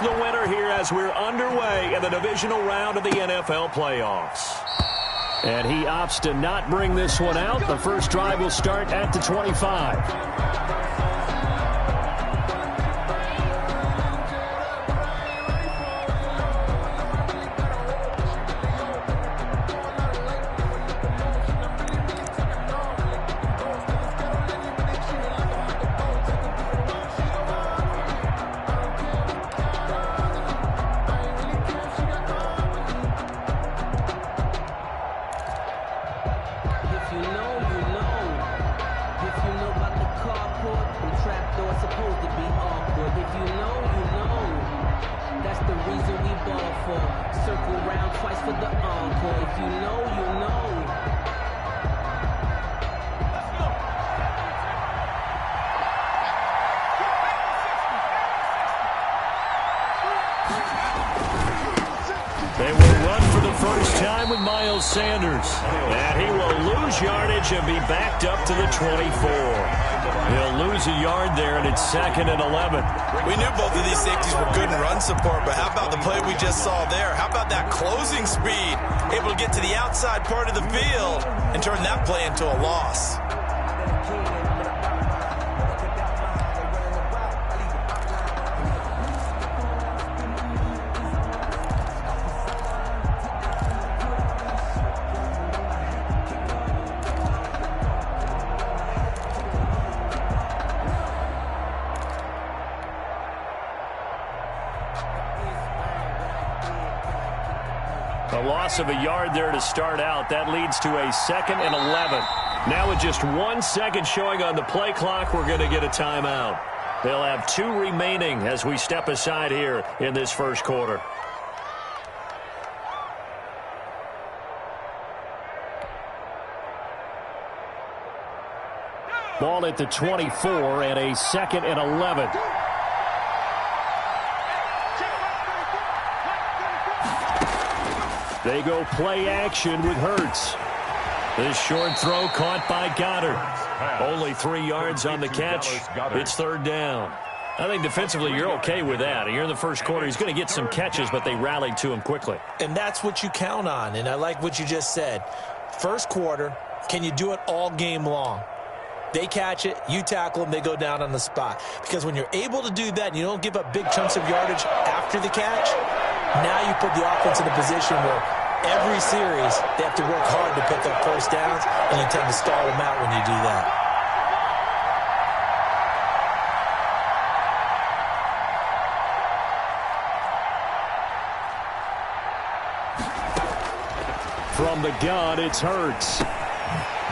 announce the winner here as we're underway in the divisional round of the NFL playoffs. And he opts to not bring this one out. The first drive will start at the 25. They will run for the first time with Miles Sanders. And he will lose yardage and be backed up to the 24. He'll lose a yard there, and it's 2nd and 11. We knew both of these safeties were good in run support, but how about the play we just saw there? How about that closing speed? Able to get to the outside part of the field and turn that play into a loss. A loss of a yard there to start out. That leads to a 2nd and 11. Now with just 1 second showing on the play clock, we're going to get a timeout. They'll have 2 remaining as we step aside here in this first quarter. Ball at the 24 and a 2nd and 11. They go play action with Hurts. This short throw caught by Goddard. Only 3 yards on the catch. It's 3rd down. I think defensively you're okay with that. Here in the first quarter, he's going to get some catches, but they rallied to him quickly. And that's what you count on, and I like what you just said. First quarter, can you do it all game long? They catch it, you tackle them, they go down on the spot. Because when you're able to do that and you don't give up big chunks of yardage after the catch, now you put the offense in a position where every series they have to work hard to pick up first downs, and you tend to stall them out when you do that. From the gun, it's Hurts.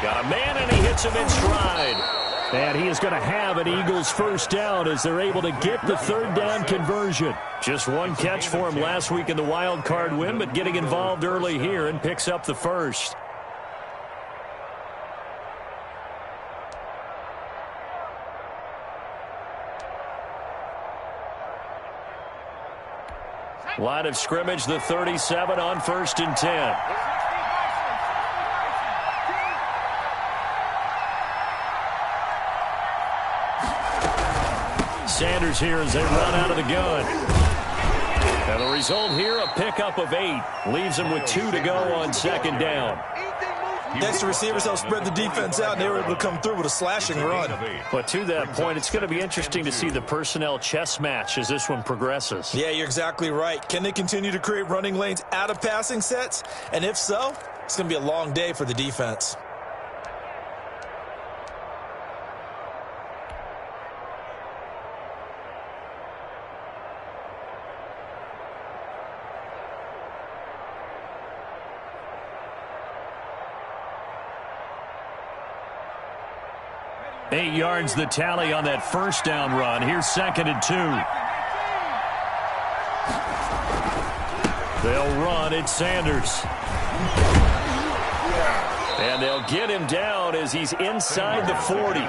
Got a man, and he hits him in stride. And he is going to have an Eagles first down as they're able to get the 3rd down conversion. Just 1 catch for him last week in the wild card win, but getting involved early here and picks up the first. Line of scrimmage, the 37 on 1st and 10. Sanders here as they run out of the gun. And the result here, a pickup of 8. Leaves them with 2 to go on 2nd down. Next, the receivers help spread the defense out, and they were able to come through with a slashing run. But to that point, it's going to be interesting to see the personnel chess match as this one progresses. Yeah, you're exactly right. Can they continue to create running lanes out of passing sets? And if so, it's going to be a long day for the defense. Eight yards the tally on that first down run. Here's 2nd and 2. They'll run. It's Sanders. And they'll get him down as he's inside the 40.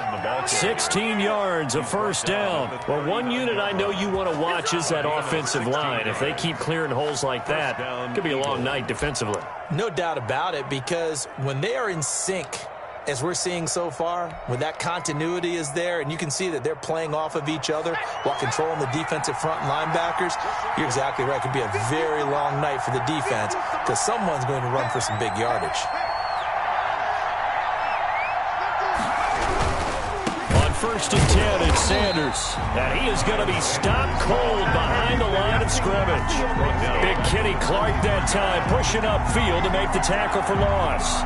16 yards, a first down. Well, one unit I know you want to watch is that offensive line. If they keep clearing holes like that, it could be a long night defensively. No doubt about it, because when they are in sync, as we're seeing so far, when that continuity is there and you can see that they're playing off of each other while controlling the defensive front linebackers, you're exactly right. It could be a very long night for the defense because someone's going to run for some big yardage. On 1st and 10, it's Sanders. And he is going to be stopped cold behind the line of scrimmage. Big Kenny Clark that time pushing upfield to make the tackle for loss.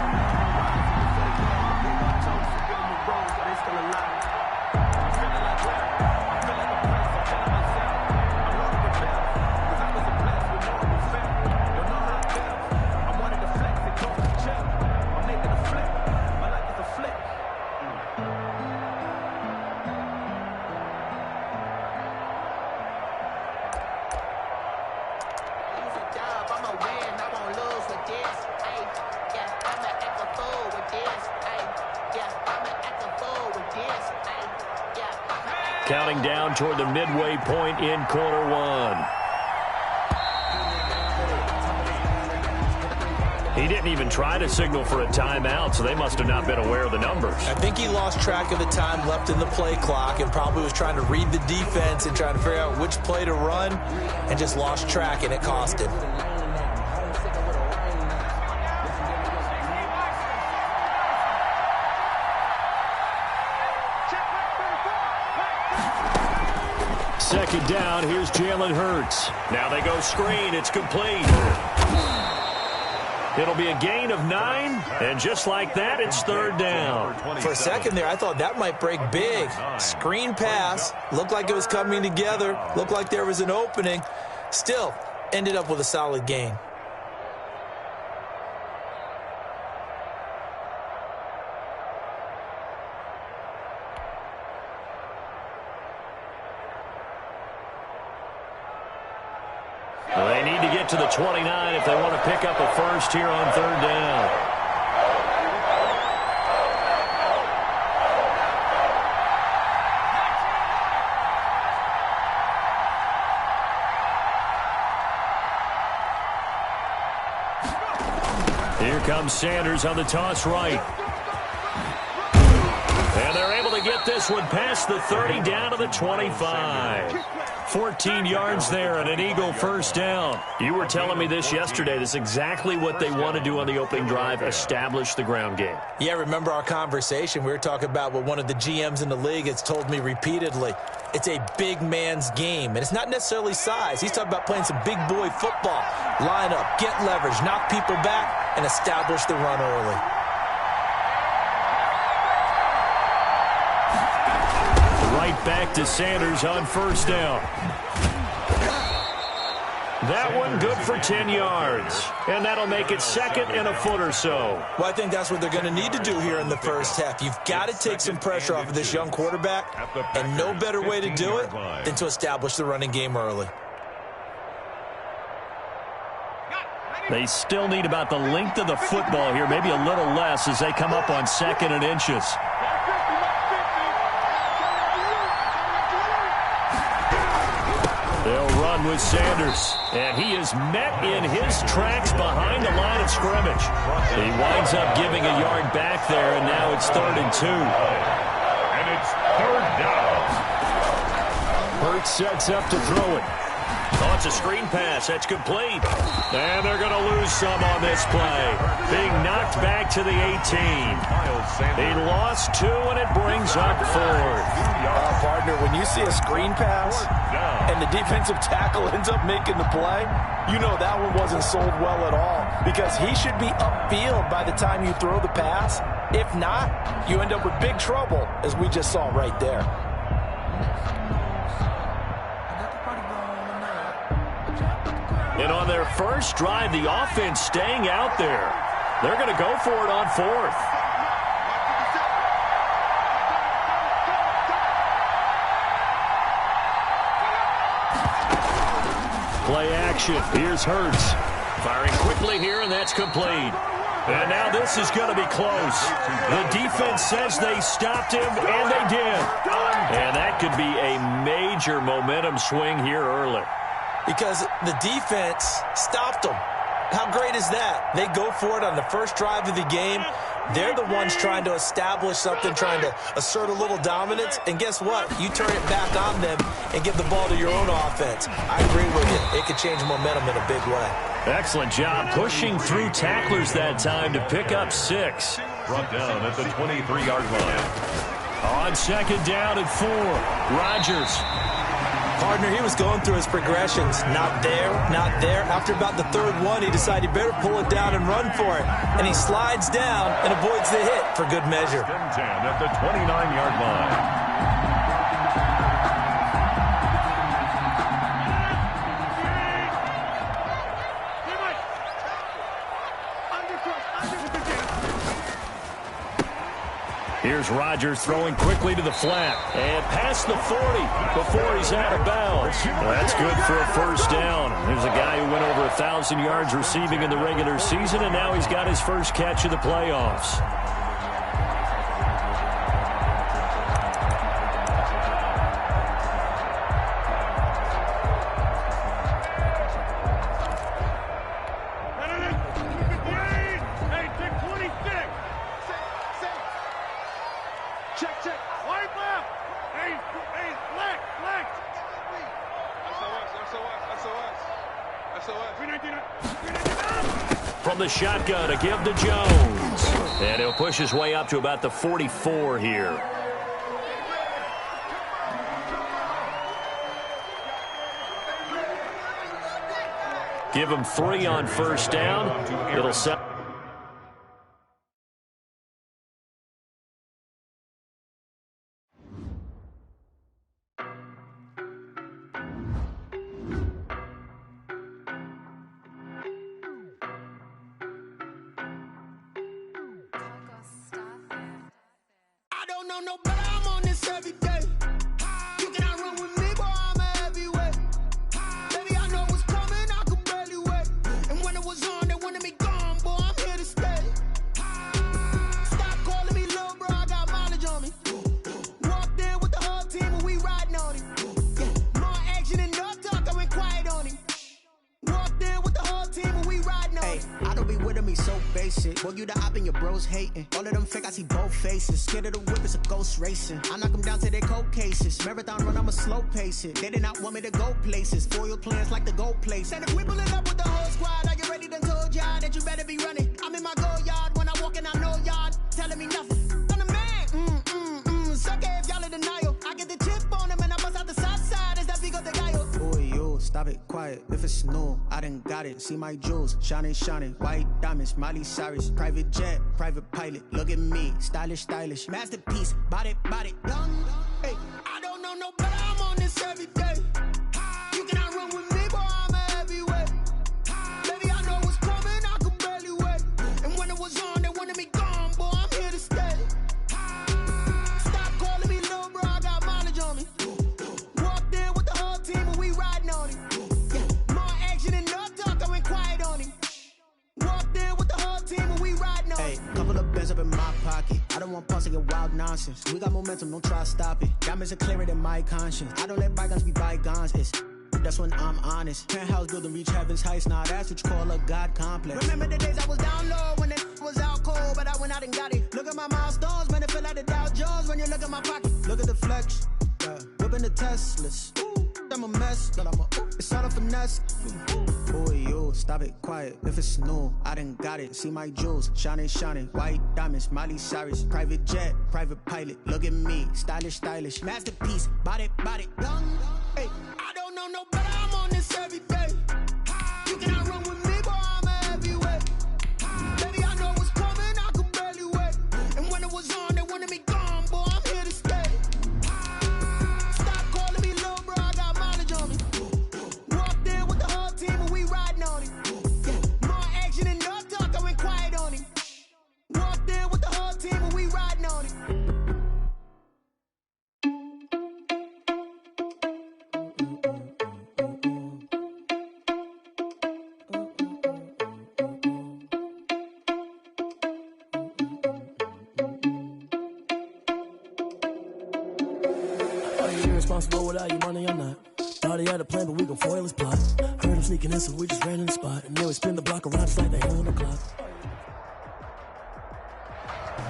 Counting down toward the midway point in quarter one. He didn't even try to signal for a timeout, so they must have not been aware of the numbers. I think he lost track of the time left in the play clock and probably was trying to read the defense and trying to figure out which play to run and just lost track, and it cost him. Second down, here's Jalen Hurts. Now they go screen, it's complete. It'll be a gain of 9, and just like that, it's third down. For a second there, I thought that might break big. Screen pass, looked like it was coming together, looked like there was an opening. Still, ended up with a solid gain. They need to get to the 29 if they want to pick up a first here on third down. Here comes Sanders on the toss right. And they're able to get this one past the 30 down to the 25. 14 yards there and an Eagle first down. You were telling me this yesterday. This is exactly what they want to do on the opening drive, establish the ground game. Yeah, remember our conversation. We were talking about what one of the GMs in the league has told me repeatedly. It's a big man's game, and it's not necessarily size. He's talking about playing some big boy football. Line up, get leverage, knock people back, and establish the run early. Right back to Sanders on first down. That one good for 10 yards. And that'll make it second and a foot or so. Well, I think that's what they're going to need to do here in the first half. You've got to take some pressure off of this young quarterback, and no better way to do it than to establish the running game early. They still need about the length of the football here, maybe a little less as they come up on 2nd and inches. They'll run with Sanders, and he is met in his tracks behind the line of scrimmage. He winds up giving a yard back there, and now it's 3rd and 2. And it's 3rd down. Hurts sets up to throw it. Oh, it's a screen pass. That's complete. And they're going to lose some on this play. Being knocked back to the 18. He lost 2, and it brings up 4th. Partner, when you see a screen pass and the defensive tackle ends up making the play, you know that one wasn't sold well at all because he should be upfield by the time you throw the pass. If not, you end up with big trouble, as we just saw right there. And on their first drive, the offense staying out there. They're going to go for it on 4th. Play action. Here's Hurts. Firing quickly here, and that's complete. And now this is going to be close. The defense says they stopped him, and they did. And that could be a major momentum swing here early. Because the defense stopped them. How great is that? They go for it on the first drive of the game. They're the ones trying to establish something, trying to assert a little dominance. And guess what? You turn it back on them and give the ball to your own offense. I agree with you. It could change momentum in a big way. Excellent job pushing through tacklers that time to pick up 6. Brought down at the 23-yard line. On second down and 4, Rodgers. Partner, he was going through his progressions. Not there, not there. After about the third one, he decided he better pull it down and run for it. And he slides down and avoids the hit for good measure. 10 at the 29-yard line. Here's Rodgers throwing quickly to the flat. And past the 40 before he's out of bounds. Well, that's good for a first down. There's a guy who went over 1,000 yards receiving in the regular season, and now he's got his first catch of the playoffs. From the shotgun, a give to Jones. And he'll push his way up to about the 44 here. Give him 3 on first down. It'll set. Boy, you the op and your bros hating. All of them fake, I see both faces. Scared of the whip, it's a ghost racing. I knock them down to their cold cases. Marathon run, I'ma slow pace it. They did not want me to go places. Foil plans like the go place. And if we pulling up with the whole squad, are you ready? Done told y'all that you better be running. I'm in my go yard. When I walk in, I know y'all telling me nothing. I'm the man. Suck it if y'all in denial. I get the chip on them and I bust out the south side. Is that Vigo de Gallo? Boy, yo, stop it, quiet. If it's new, I done got it. See my jewels, shining, shining. White diamonds, Miley Cyrus. Private jet, private pilot. Look at me, stylish, stylish. Masterpiece, body, body. Young, hey, I don't know no better. I'm on this every day. You cannot run with me, boy, I'm a heavyweight. Baby, I know what's coming, I could barely wait. And when it was on, they wanted me gone, boy, I'm here to stay. Stop calling me little bro, I got mileage on me. Walked in with the whole team and we riding on it. Yeah, more action and no talk, I went quiet on him. Walked in with the whole team and we riding on it. Hey, couple of bands up in my pocket. I don't want pause to get wild nonsense. We got momentum, don't try to stop it. Diamonds are clearer than my conscience. I don't let bygones be bygones. It's that's when I'm honest. Penthouse building reach heaven's heights. Now that's what you call a God complex. Remember the days I was down low when it was out cold, but I went out and got it. Look at my milestones, man, it feel like the Dow Jones when you look at my pocket. Look at the flex, whipping the Teslas. I'm a mess, but it's all a finesse. Boy, yo, stop it, quiet. If it's new, I done got it. See my jewels, shining, shining. White diamonds, Miley Cyrus. Private jet, private pilot. Look at me, stylish, stylish. Masterpiece, body, body. Young, hey, I don't know no better. I'm on this every day. You cannot run with me, boy, I'm a heavyweight. Baby, I know what's coming, I could barely wait. And when it was on, they wanted me gone, boy, I'm here to stay. Stop calling me little bro, I got mileage on me. Walked in with the whole team and we riding on it. Yeah, more action and no talk, I went quiet on him. Walked in with the whole team and we riding on it. Are you irresponsible without your money or not? Thought he had a plan, but we gon' foil his plot. Heard him sneaking in, so we just ran in the spot. And then we spin the block around just like they own the clock.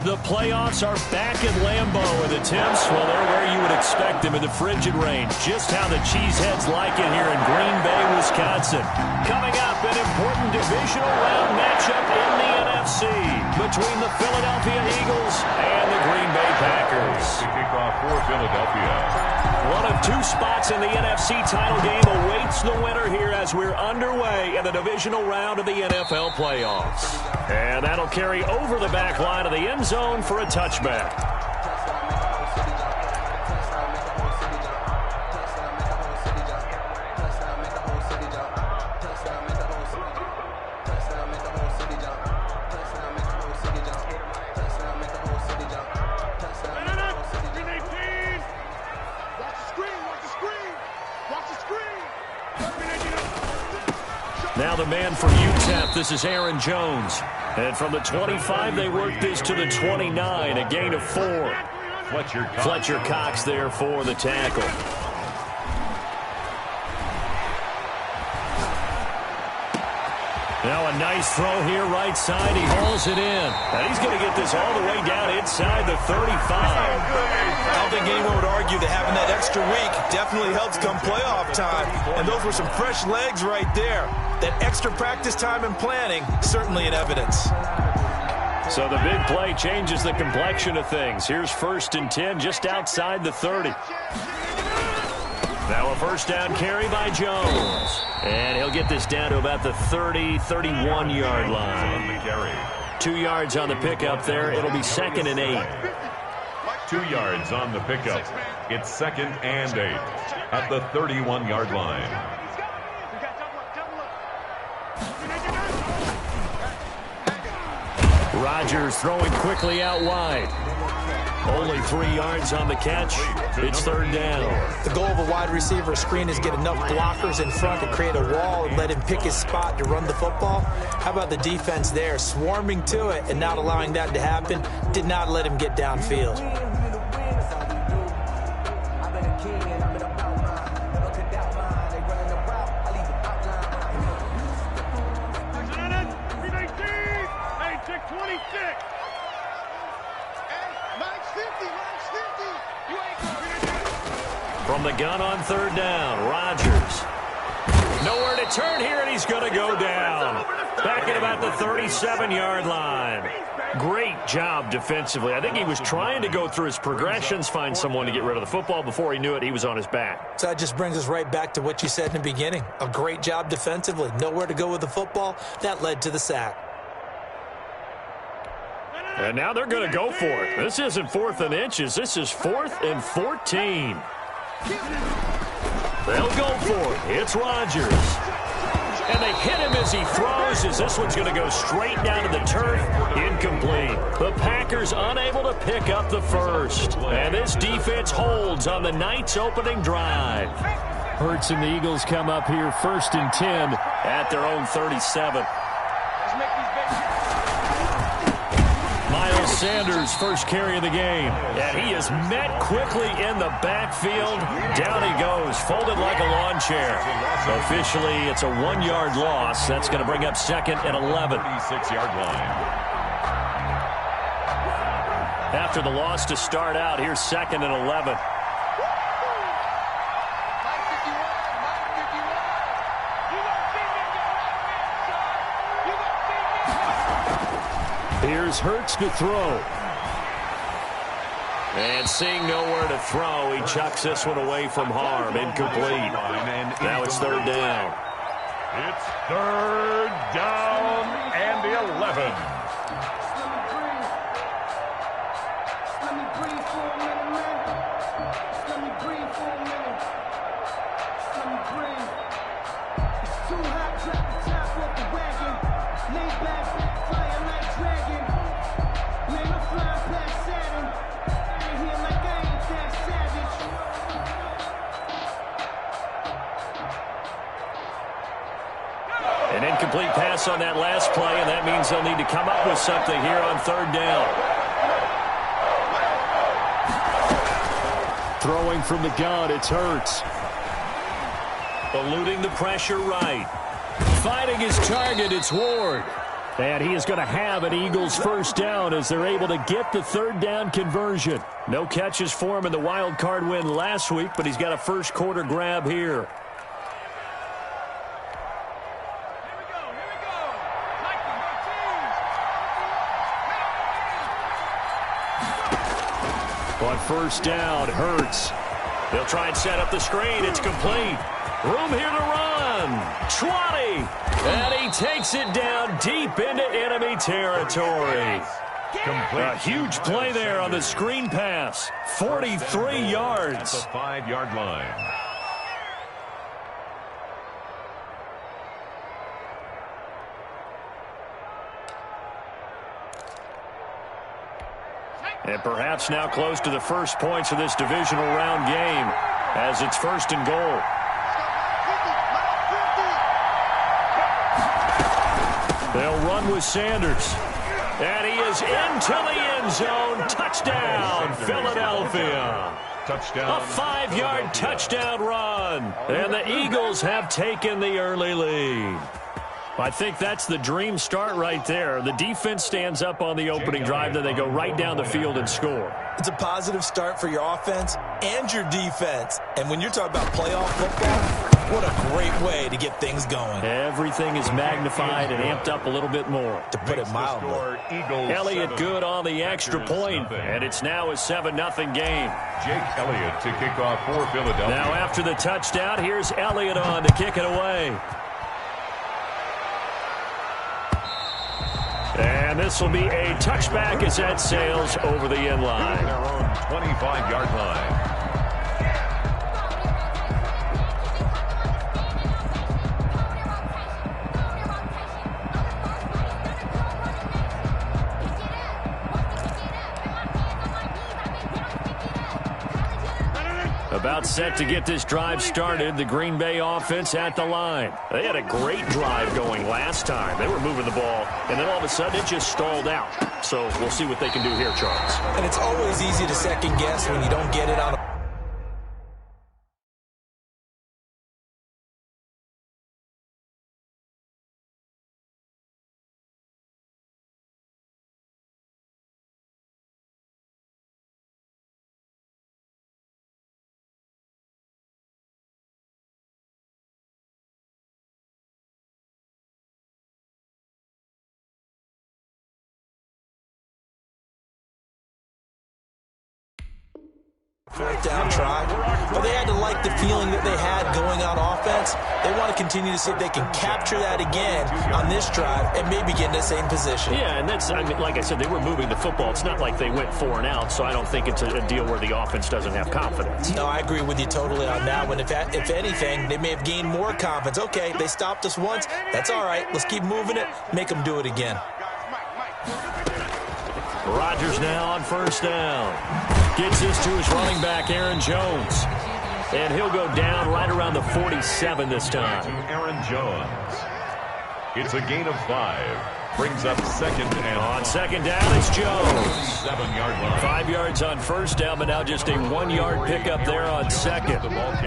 The playoffs are back in Lambeau, and the temps, well, they're where you would expect them in the frigid rain. Just how the Cheeseheads like it here in Green Bay, Wisconsin. Coming up, an important divisional round matchup in the NFC between the Philadelphia Eagles and the Green Bay Packers. Kickoff for Philadelphia. One of two spots in the NFC title game awaits the winner here as we're underway in the divisional round of the NFL playoffs. And that'll carry over the back line of the end zone for a touchback. Now the man from UTEP, this is Aaron Jones. And from the 25, they work this to the 29, a gain of 4. Fletcher Cox there for the tackle. Now a nice throw here right side. He hauls it in. And he's going to get this all the way down inside the 35. I don't think anyone would argue that having that extra week definitely helps come playoff time. And those were some fresh legs right there. That extra practice time and planning, certainly in evidence. So the big play changes the complexion of things. Here's 1st and 10 just outside the 30. Now a first down carry by Jones. And he'll get this down to about the 30, 31-yard line. 2 yards on the pickup there. It'll be 2nd and 8. 2 yards on the pickup. It's 2nd and 8 at the 31-yard line. Rodgers throwing quickly out wide. Only 3 yards on the catch. It's 3rd down. The goal of a wide receiver screen is get enough blockers in front to create a wall and let him pick his spot to run the football. How about the defense there, swarming to it and not allowing that to happen? Did not let him get downfield. From the gun on 3rd down, Rodgers. Nowhere to turn here, and he's going to go down. Back at about the 37-yard line. Great job defensively. I think he was trying to go through his progressions, find someone to get rid of the football. Before he knew it, he was on his back. So that just brings us right back to what you said in the beginning. A great job defensively. Nowhere to go with the football. That led to the sack. And now they're going to go for it. This isn't 4th and inches. This is 4th and 14. They'll go for it. It's Rodgers. And they hit him as he throws, as this one's going to go straight down to the turf. Incomplete. The Packers unable to pick up the first. And this defense holds on the night's opening drive. Hurts and the Eagles come up here 1st and 10 at their own 37. Miles Sanders, first carry of the game. And he is met quickly in the backfield. Down he goes, folded like a lawn chair. Officially, it's a 1-yard loss. That's going to bring up 2nd and 11. 36-yard line. After the loss to start out, here's 2nd and 11. Here's Hurts to throw. And seeing nowhere to throw, he chucks this one away from harm. Incomplete. Now it's 3rd down. It's 3rd down and 11. An incomplete pass on that last play, and that means they'll need to come up with something here on 3rd down. Throwing from the gun, it's Hurts. Eluding the pressure right. Finding his target, it's Ward. And he is going to have an Eagles first down as they're able to get the third down conversion. No catches for him in the wild card win last week, but he's got a first quarter grab here. On first down, Hurts. They'll try and set up the screen. It's complete. Room here to run. 20. And he takes it down deep into enemy territory. A huge play there on the screen pass. 43 yards. At the 5-yard line. And perhaps now close to the first points of this divisional round game as it's first and goal. They'll run with Sanders. And he is into the end zone. Touchdown, Philadelphia. Touchdown. A 5-yard touchdown run. And the Eagles have taken the early lead. I think that's the dream start right there. The defense stands up on the opening drive, then they go right down the field and score. It's a positive start for your offense and your defense. And when you're talking about playoff football, what a great way to get things going. Everything is magnified and amped up a little bit more. To put it mildly. Elliott good on the extra point, and it's now a 7-0 game. Jake Elliott to kick off for Philadelphia. Now after the touchdown, here's Elliott on to kick it away. And this will be a touchback as that sails over the end line. Their own 25-yard line. About set to get this drive started, the Green Bay offense at the line. They had a great drive going last time. They were moving the ball, and then all of a sudden it just stalled out. So we'll see what they can do here, Charles. And it's always easy to second guess when you don't get it on a fourth down try, but they had to like the feeling that they had going on offense. They want to continue to see if they can capture that again on this drive and maybe get in the same position. Yeah, and that's, I mean, like I said, they were moving the football. It's not like they went 4 and out, so I don't think it's a deal where the offense doesn't have confidence. No, I agree with you totally on that one. If anything, they may have gained more confidence. Okay, they stopped us once. That's all right. Let's keep moving it. Make them do it again. Rodgers now on first down. Gets this to his running back, Aaron Jones. And he'll go down right around the 47 this time. Aaron Jones. It's a gain of 5. Brings up second and on second down, it's Jones. 7-yard line. 5 yards on first down, but now just a 1-yard pickup there on second.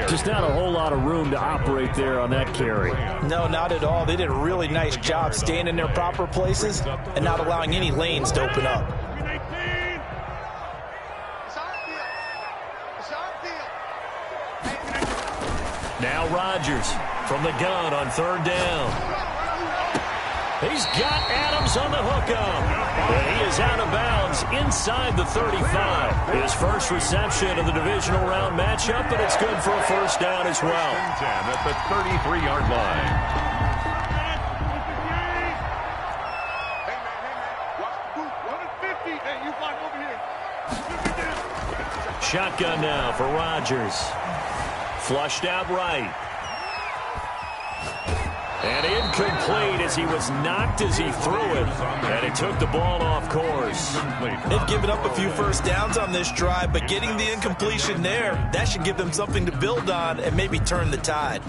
Just not a whole lot of room to operate there on that carry. No, not at all. They did a really nice job staying in their proper places and not allowing any lanes to open up. Now Rodgers from the gun on third down. He's got Adams on the hookup. And he is out of bounds inside the 35. His first reception of the divisional round matchup, but it's good for a first down as well. 10 at the 33-yard line. Shotgun now for Rodgers. Flushed out right. And incomplete as he was knocked as he threw it. And it took the ball off course. They've given up a few first downs on this drive, but getting the incompletion there, that should give them something to build on and maybe turn the tide.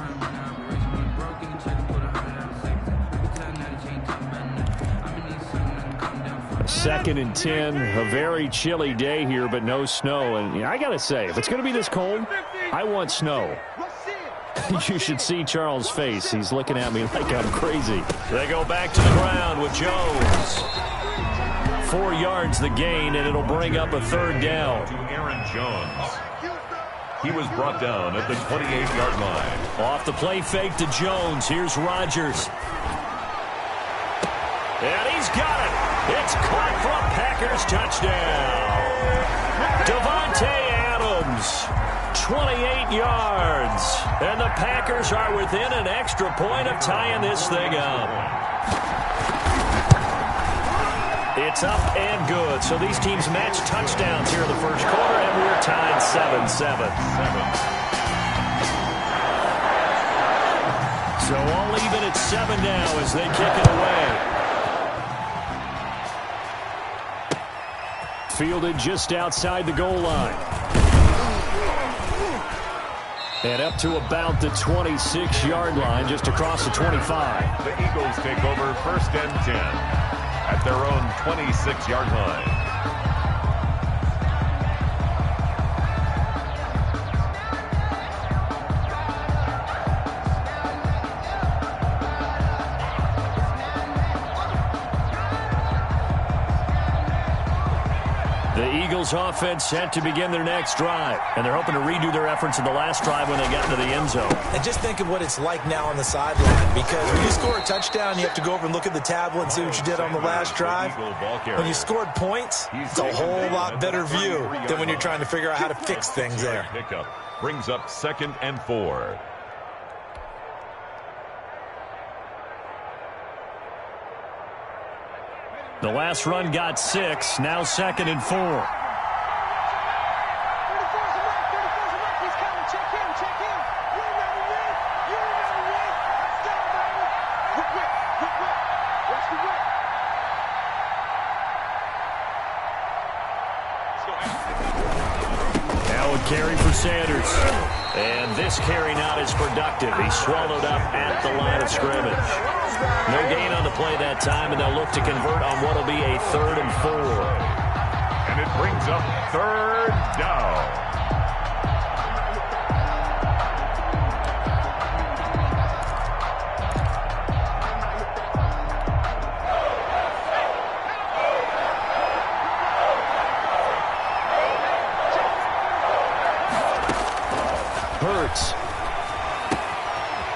Second and 10, a very chilly day here, but no snow. And I got to say, if it's going to be this cold, I want snow. You should see Charles' face. He's looking at me like I'm crazy. They go back to the ground with Jones. 4 yards the gain, and it'll bring up a third down. To Aaron Jones. He was brought down at the 28-yard line. Off the play fake to Jones. Here's Rodgers. And he's got it. It's caught for a Packers touchdown. Davante Adams, 28 yards. And the Packers are within an extra point of tying this thing up. It's up and good. So these teams match touchdowns here in the first quarter, and we're tied 7-7. So all even at 7 now as they kick it away. Fielded just outside the goal line. And up to about the 26-yard line, just across the 25. The Eagles take over 1st and 10 at their own 26-yard line. Offense set to begin their next drive, and they're hoping to redo their efforts in the last drive when they got into the end zone. And just think of what it's like now on the sideline, because when you score a touchdown, you have to go over and look at the tablet and see what you did on the last drive. When you scored points, it's a whole lot better view than when you're trying to figure out how to fix things there. Pickup brings up 2nd and 4. The last run got 6, now 2nd and 4. Carry for Sanders. And this carry not as productive. He's swallowed up at the line of scrimmage. No gain on the play that time, and they'll look to convert on what will be a 3rd and 4. And it brings up 3rd down.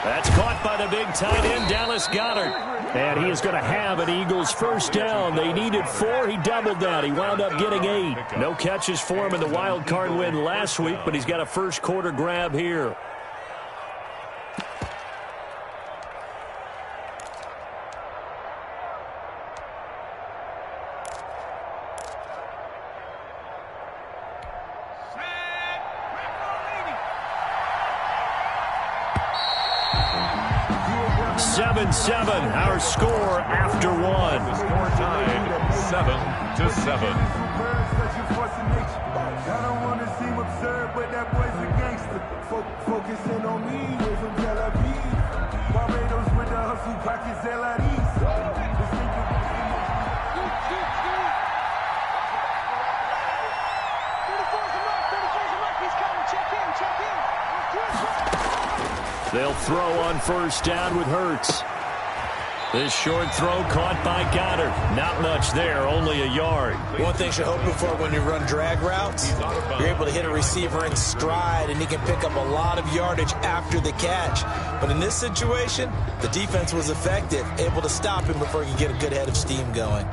That's caught by the big tight end, Dallas Goedert. And he is going to have an Eagles first down. They needed 4. He doubled that. He wound up getting 8. No catches for him in the wild card win last week, but he's got a first quarter grab here. Our score after 1. The score tied 7-7. I don't want to seem absurd, but that boy's a gangster. Focusing on me, way from Tel Aviv. Barbados with the hustle, pockets LREs. They'll throw on first down with Hurts. This short throw caught by Goddard. Not much there, only a yard. One thing you're hoping for when you run drag routes, you're able to hit a receiver in stride, and he can pick up a lot of yardage after the catch. But in this situation, the defense was effective, able to stop him before he could get a good head of steam going.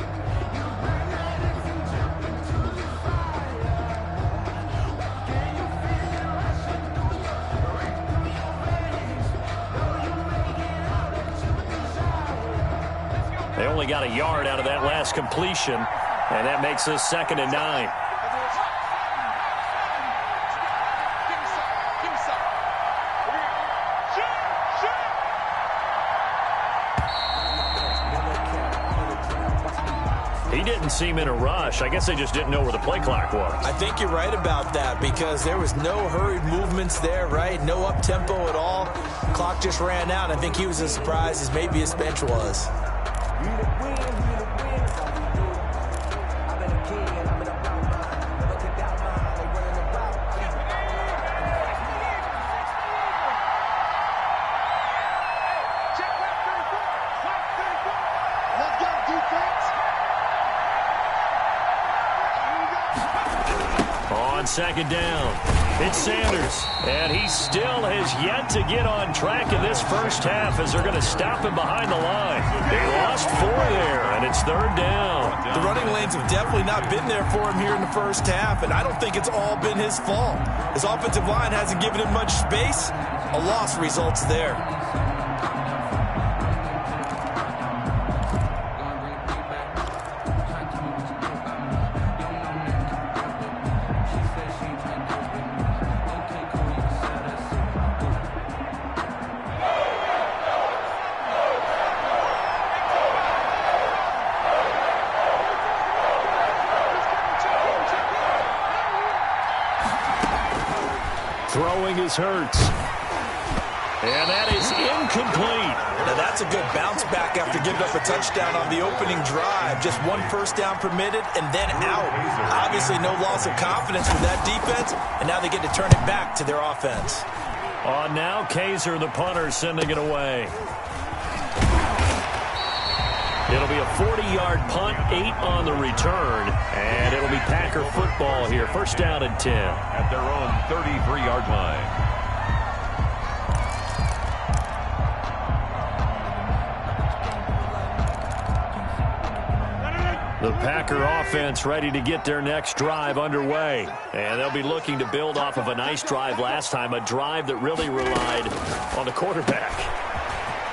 They only got a yard out of that last completion, and that makes this 2nd and 9. He didn't seem in a rush. I guess they just didn't know where the play clock was. I think you're right about that, because there was no hurried movements there, right? No up-tempo at all. Clock just ran out. I think he was as surprised as maybe his bench was. On second down, it's Sanders, and he still has yet to get on track in this first half as they're going to stop him behind the line. They lost 4 there, and it's third down. The running lanes have definitely not been there for him here in the first half, and I don't think it's all been his fault. His offensive line hasn't given him much space. A loss results there. Throwing is Hurts. And that is incomplete. Now that's a good bounce back after giving up a touchdown on the opening drive. Just 1 first down permitted and then out. Obviously no loss of confidence with that defense, and now they get to turn it back to their offense. On now, Kaiser, the punter, sending it away. It'll be a 40-yard punt, 8 on the return, and it'll be Packer football here. First down and 10. At their own 33-yard line. The Packer offense ready to get their next drive underway. And they'll be looking to build off of a nice drive last time, a drive that really relied on the quarterback.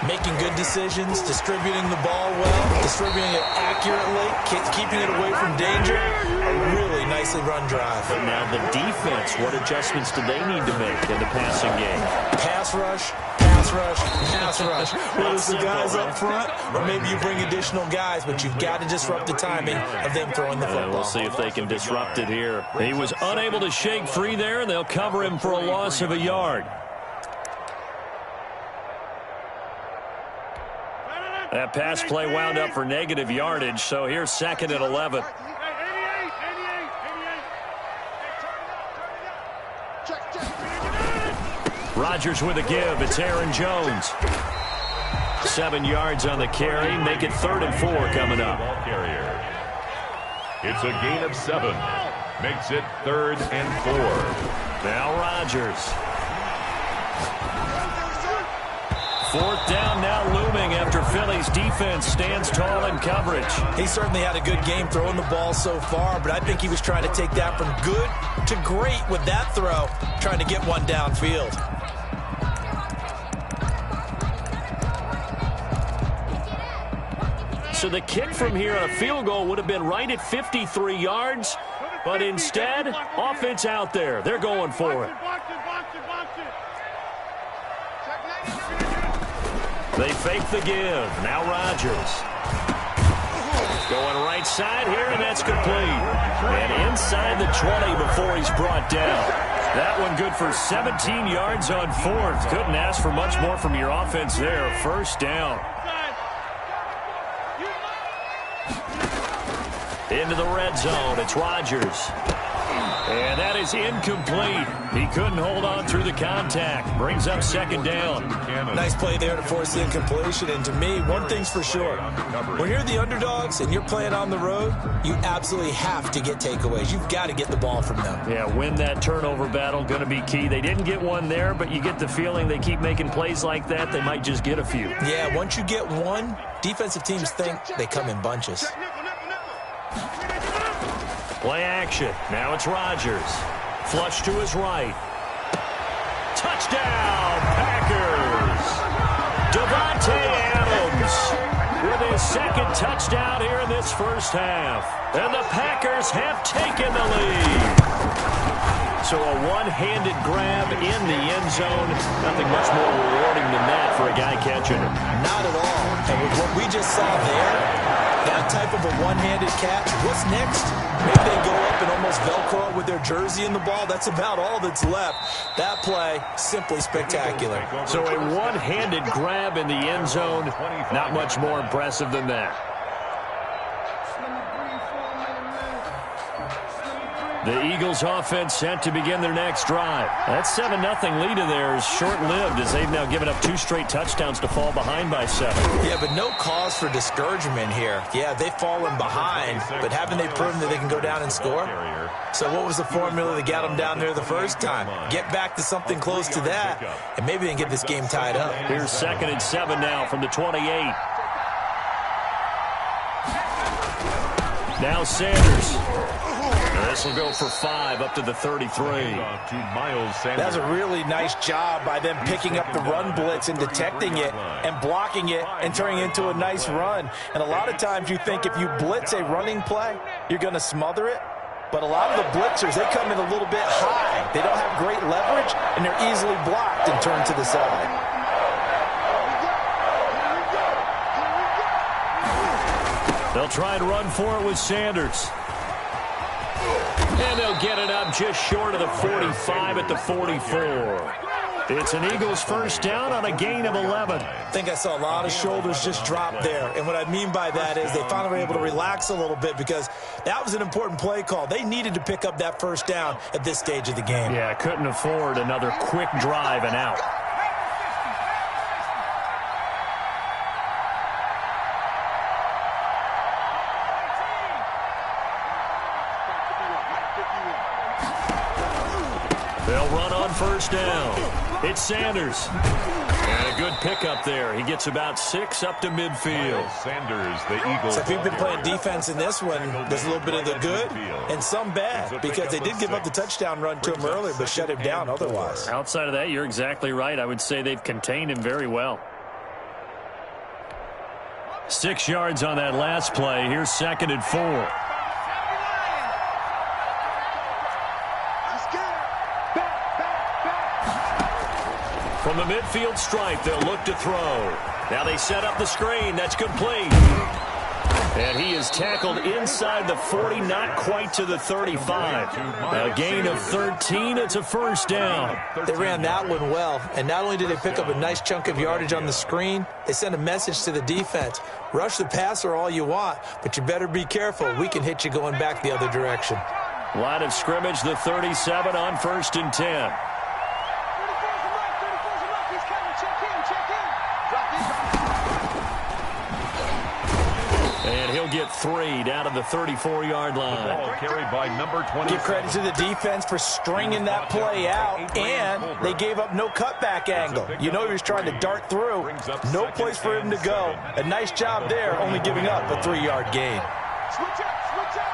Making good decisions, distributing the ball well, distributing it accurately, keeping it away from danger. A really nicely run drive. But now the defense, what adjustments do they need to make in the passing game? Pass rush, pass rush, pass rush. Whether it's the guys up front, or maybe you bring additional guys, but you've got to disrupt the timing of them throwing the football. We'll see if they can disrupt it here. He was unable to shake free there, and they'll cover him for a loss of a yard. That pass play wound up for negative yardage, so here's second and 11. Rodgers with a give. It's Aaron Jones. 7 yards on the carry. Make it 3rd and 4 coming up. It's a gain of 7. Makes it 3rd and 4. Now Rodgers. 4th down now looming after Philly's defense stands tall in coverage. He certainly had a good game throwing the ball so far, but I think he was trying to take that from good to great with that throw, trying to get one downfield. So the kick from here on a field goal would have been right at 53 yards, but instead, offense out there. They're going for it. They fake the give. Now Rodgers. Going right side here, and that's complete. And inside the 20 before he's brought down. That one good for 17 yards on 4th. Couldn't ask for much more from your offense there. First down. Into the red zone. It's Rodgers. And that is incomplete. He couldn't hold on through the contact. Brings up second down. Nice play there to force the incompletion. And to me, one thing's for sure. When you're the underdogs and you're playing on the road, you absolutely have to get takeaways. You've got to get the ball from them. Yeah, win that turnover battle. Going to be key. They didn't get one there, but you get the feeling they keep making plays like that. They might just get a few. Yeah, once you get one, defensive teams think they come in bunches. Play action. Now it's Rodgers. Flush to his right. Touchdown, Packers. Davante Adams with his 2nd touchdown here in this first half. And the Packers have taken the lead. So a one-handed grab in the end zone. Nothing much more rewarding than that for a guy catching it. Not at all. And with what we just saw there, that type of a one-handed catch, what's next? Maybe they go up and almost Velcro with their jersey in the ball. That's about all that's left. That play, simply spectacular. So a one-handed grab in the end zone, not much more impressive than that. The Eagles offense set to begin their next drive. That 7-0 lead of theirs short-lived as they've now given up 2 straight touchdowns to fall behind by 7. Yeah, but no cause for discouragement here. Yeah, they've fallen behind, but haven't they proven that they can go down and score? So what was the formula that got them down there the first time? Get back to something close to that, and maybe they can get this game tied up. Here's 2nd and 7 now from the 28. Now Sanders. This will go for 5 up to the 33. That's a really nice job by them picking up the run blitz and detecting it and blocking it and turning it into a nice run. And a lot of times you think if you blitz a running play, you're going to smother it. But a lot of the blitzers, they come in a little bit high. They don't have great leverage, and they're easily blocked and turned to the side. They'll try and run for it with Sanders. And they'll get it up just short of the 45 at the 44. It's an Eagles first down on a gain of 11. I think I saw a lot of shoulders just drop there. And what I mean by that is they finally were able to relax a little bit because that was an important play call. They needed to pick up that first down at this stage of the game. Yeah, couldn't afford another quick drive and out. They'll run on first down. It's Sanders. And a good pickup there. He gets about 6 up to midfield. Sanders, the Eagles. So if you've been playing defense in this one, there's a little bit of the good and some bad because they did give up the touchdown run to him earlier but shut him down otherwise. Outside of that, you're exactly right. I would say they've contained him very well. 6 yards on that last play. Here's 2nd and 4. From the midfield stripe, they'll look to throw. Now they set up the screen. That's complete. And he is tackled inside the 40, not quite to the 35. A gain of 13. It's a first down. They ran that one well, and not only did they pick up a nice chunk of yardage on the screen, they sent a message to the defense. Rush the passer all you want, but you better be careful. We can hit you going back the other direction. Line of scrimmage, the 37 on 1st and 10. And he'll get 3 down to the 34-yard line. Ball carried by number 20. Give credit to the defense for stringing that play out, and they gave up no cutback angle. You know he was trying to dart through. No place for him to go. A nice job there, only giving up a 3-yard gain. Switch up, switch up.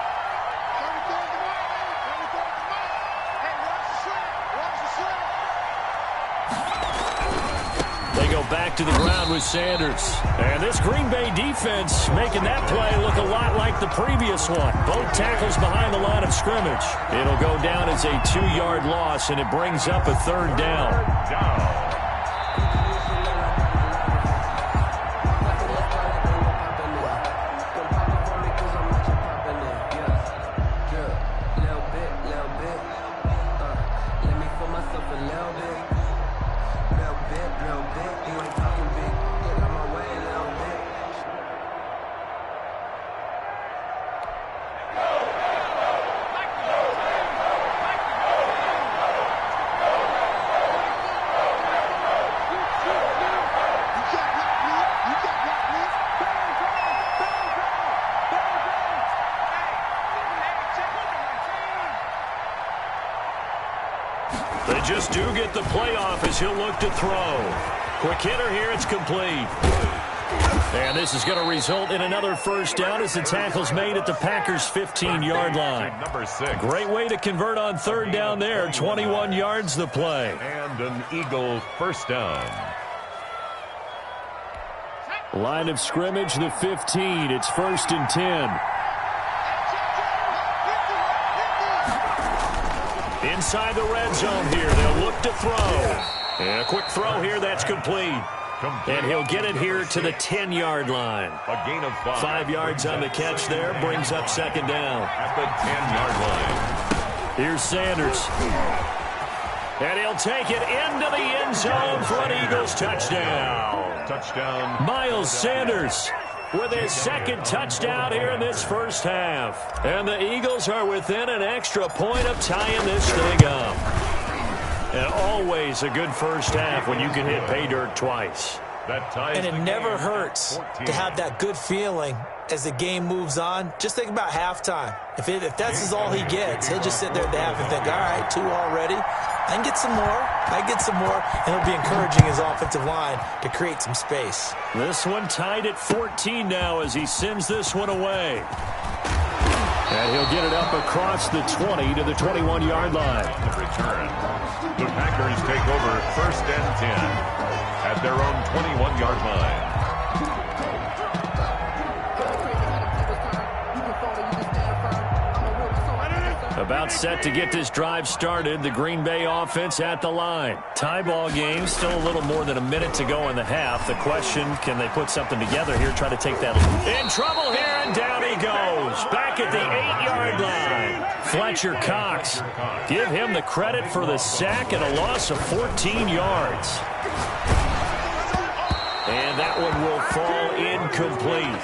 They go back to the ground with Sanders. And this Green Bay defense making that play look a lot like the previous one. Both tackles behind the line of scrimmage. It'll go down as a 2-yard loss, and it brings up a 3rd down. They just do get the playoff as he'll look to throw. Quick hitter here, it's complete. And this is going to result in another first down as the tackle's made at the Packers' 15-yard line. Number 6. Great way to convert on 3rd down there. 21 yards the play. And an Eagle first down. Line of scrimmage, the 15. It's 1st and 10. Inside the red zone here. They'll look to throw. And a quick throw here. That's complete. And he'll get it here to the 10-yard line. A gain of 5. 5 yards on the catch there. Brings up 2nd down. At the 10-yard line. Here's Sanders. And he'll take it into the end zone for an Eagles touchdown. Touchdown. Miles Sanders. with his second touchdown here in this first half. And the Eagles are within an extra point of tying this thing up. And always a good first half when you can hit pay dirt twice. And it never hurts to have that good feeling as the game moves on. Just think about halftime. If that's all he gets, he'll just sit there at the half and think, all right, 2 already. I can get some more. And he'll be encouraging his offensive line to create some space. This one tied at 14 now as he sends this one away. And he'll get it up across the 20 to the 21-yard line. Return. The Packers take over 1st and 10 at their own 21-yard line. About set to get this drive started. The Green Bay offense at the line. Tie ball game. Still a little more than a minute to go in the half. The question, can they put something together here? Try to take that. In trouble here, and down he goes. Back at the 8-yard line. Fletcher Cox. Give him the credit for the sack and a loss of 14 yards. And that one will fall incomplete.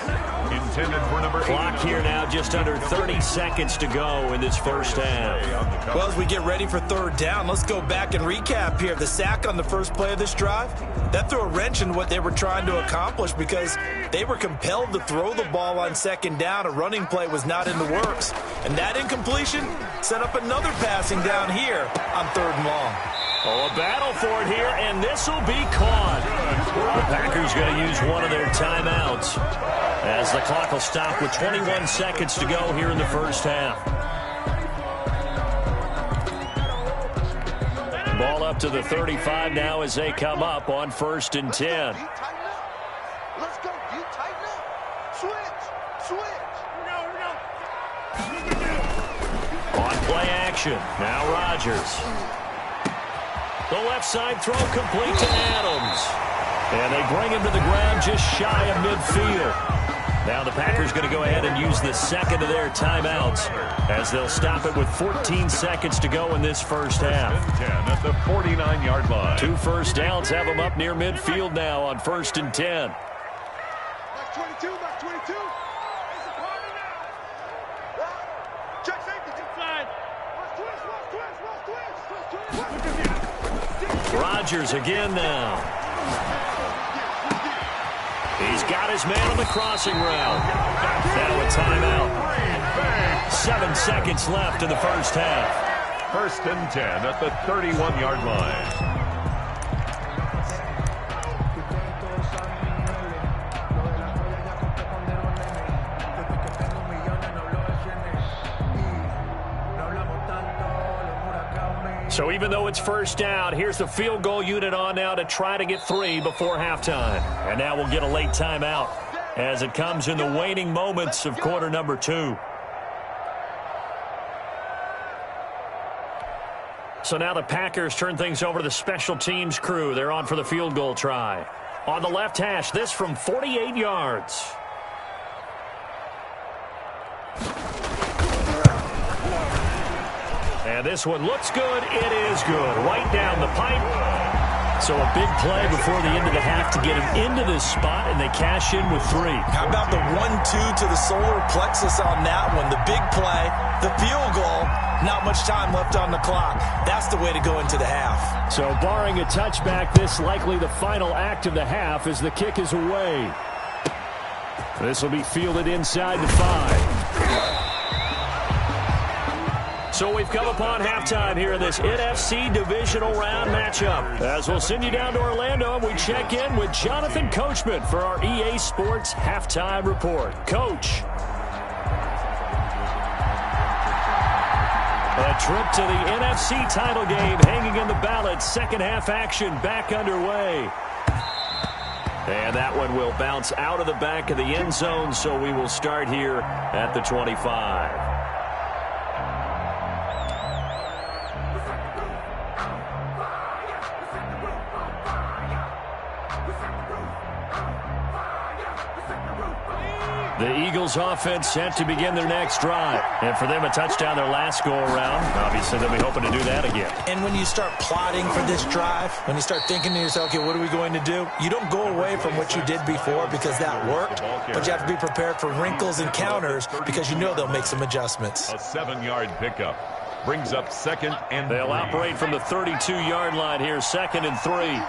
Intended for number 8. Clock here now, just under 30 seconds to go in this first half. Well, as we get ready for 3rd down, let's go back and recap here. The sack on the first play of this drive, that threw a wrench in what they were trying to accomplish because they were compelled to throw the ball on 2nd down. A running play was not in the works. And that incompletion set up another passing down here on 3rd and long. Oh, a battle for it here, and this will be caught. The Packers going to use one of their timeouts as the clock will stop with 21 seconds to go here in the first half. Ball up to the 35 now as they come up on 1st and 10. Let's go. You tighten up. Switch. On play action. Now Rodgers. The left side throw complete to Adams. And they bring him to the ground just shy of midfield. Now the Packers going to go ahead and use the second of their timeouts as they'll stop it with 14 seconds to go in this first half. 10 at the 49-yard line. 2 first downs have them up near midfield now on 1st and 10. Back 22. It's a party now. Check safety. Inside. Twist. Rodgers again now. He's got his man on the crossing route. Now a timeout. 7 seconds left in the first half. 1st and 10 at the 31-yard line. So even though it's first down, here's the field goal unit on now to try to get 3 before halftime. And now we'll get a late timeout as it comes in the waning moments of quarter number 2. So now the Packers turn things over to the special teams crew. They're on for the field goal try. On the left hash, this from 48 yards. And this one looks good. It is good. Right down the pipe. So a big play before the end of the half to get him into this spot, and they cash in with 3. How about the 1-2 to the solar plexus on that one? The big play, the field goal, not much time left on the clock. That's the way to go into the half. So barring a touchback, this likely the final act of the half as the kick is away. This will be fielded inside the 5. So we've come upon halftime here in this NFC divisional round matchup. As we'll send you down to Orlando, and we check in with Jonathan Coachman for our EA Sports Halftime Report. Coach. A trip to the NFC title game hanging in the balance. Second half action back underway. And that one will bounce out of the back of the end zone, so we will start here at the 25. The Eagles offense set to begin their next drive. And for them, a touchdown their last go-around. Obviously, they'll be hoping to do that again. And when you start plotting for this drive, when you start thinking to yourself, okay, what are we going to do? You don't go away from what you did before because that worked, but you have to be prepared for wrinkles and counters because you know they'll make some adjustments. A 7-yard pickup brings up 2nd and 3. They'll operate from the 32-yard line here, 2nd and 3.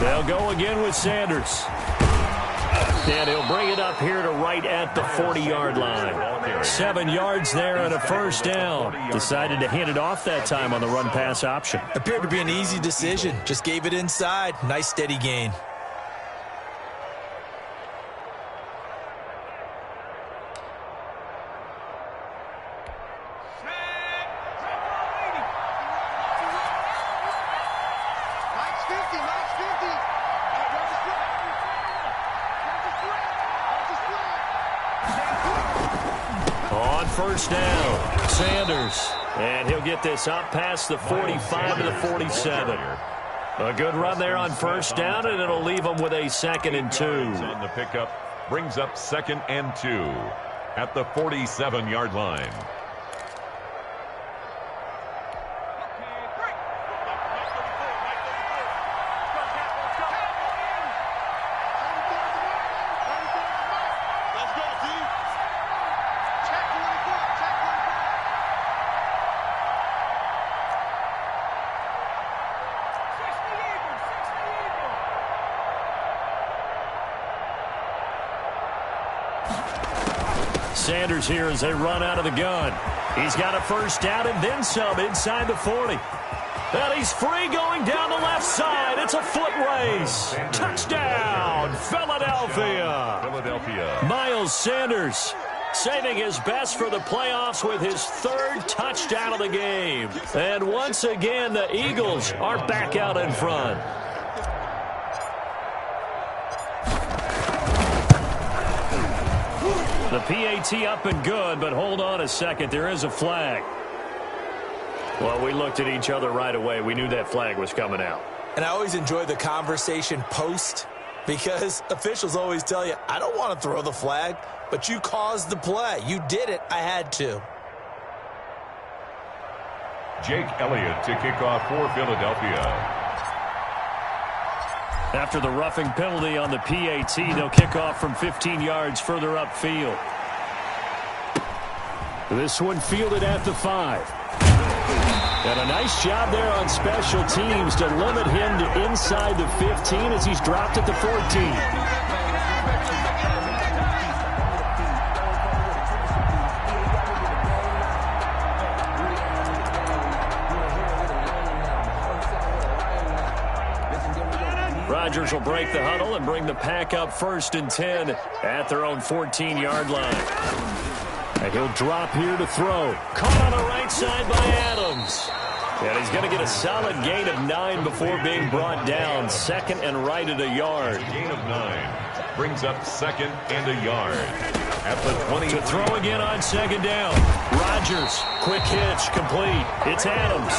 They'll go again with Sanders. And he'll bring it up here to right at the 40-yard line. 7 yards there and a first down. Decided to hand it off that time on the run-pass option. Appeared to be an easy decision. Just gave it inside. Nice steady gain. First down, Sanders. And he'll get this up past the 45 to the 47. A good run there on first down, and it'll leave them with a 2nd and 2. On the pickup brings up 2nd and 2 at the 47-yard line. Sanders here as they run out of the gun. He's got a first down and then some inside the 40. And he's free going down the left side. It's a foot race. Touchdown, Philadelphia. Miles Sanders saving his best for the playoffs with his 3rd touchdown of the game. And once again, the Eagles are back out in front. The PAT up and good, but hold on a second. There is a flag. Well, we looked at each other right away. We knew that flag was coming out. And I always enjoy the conversation post because officials always tell you, I don't want to throw the flag, but you caused the play. You did it. I had to. Jake Elliott to kick off for Philadelphia. After the roughing penalty on the PAT, they'll kick off from 15 yards further upfield. This one fielded at the 5. And a nice job there on special teams to limit him to inside the 15 as he's dropped at the 14. Rodgers will break the huddle and bring the pack up 1st and 10 at their own 14-yard line. And he'll drop here to throw. Caught on the right side by Adams. And he's going to get a solid gain of 9 before being brought down. 2nd and right at a yard. Gain of 9 brings up 2nd and a yard at the 20. To throw again on 2nd down. Rodgers, quick hitch, complete. It's Adams.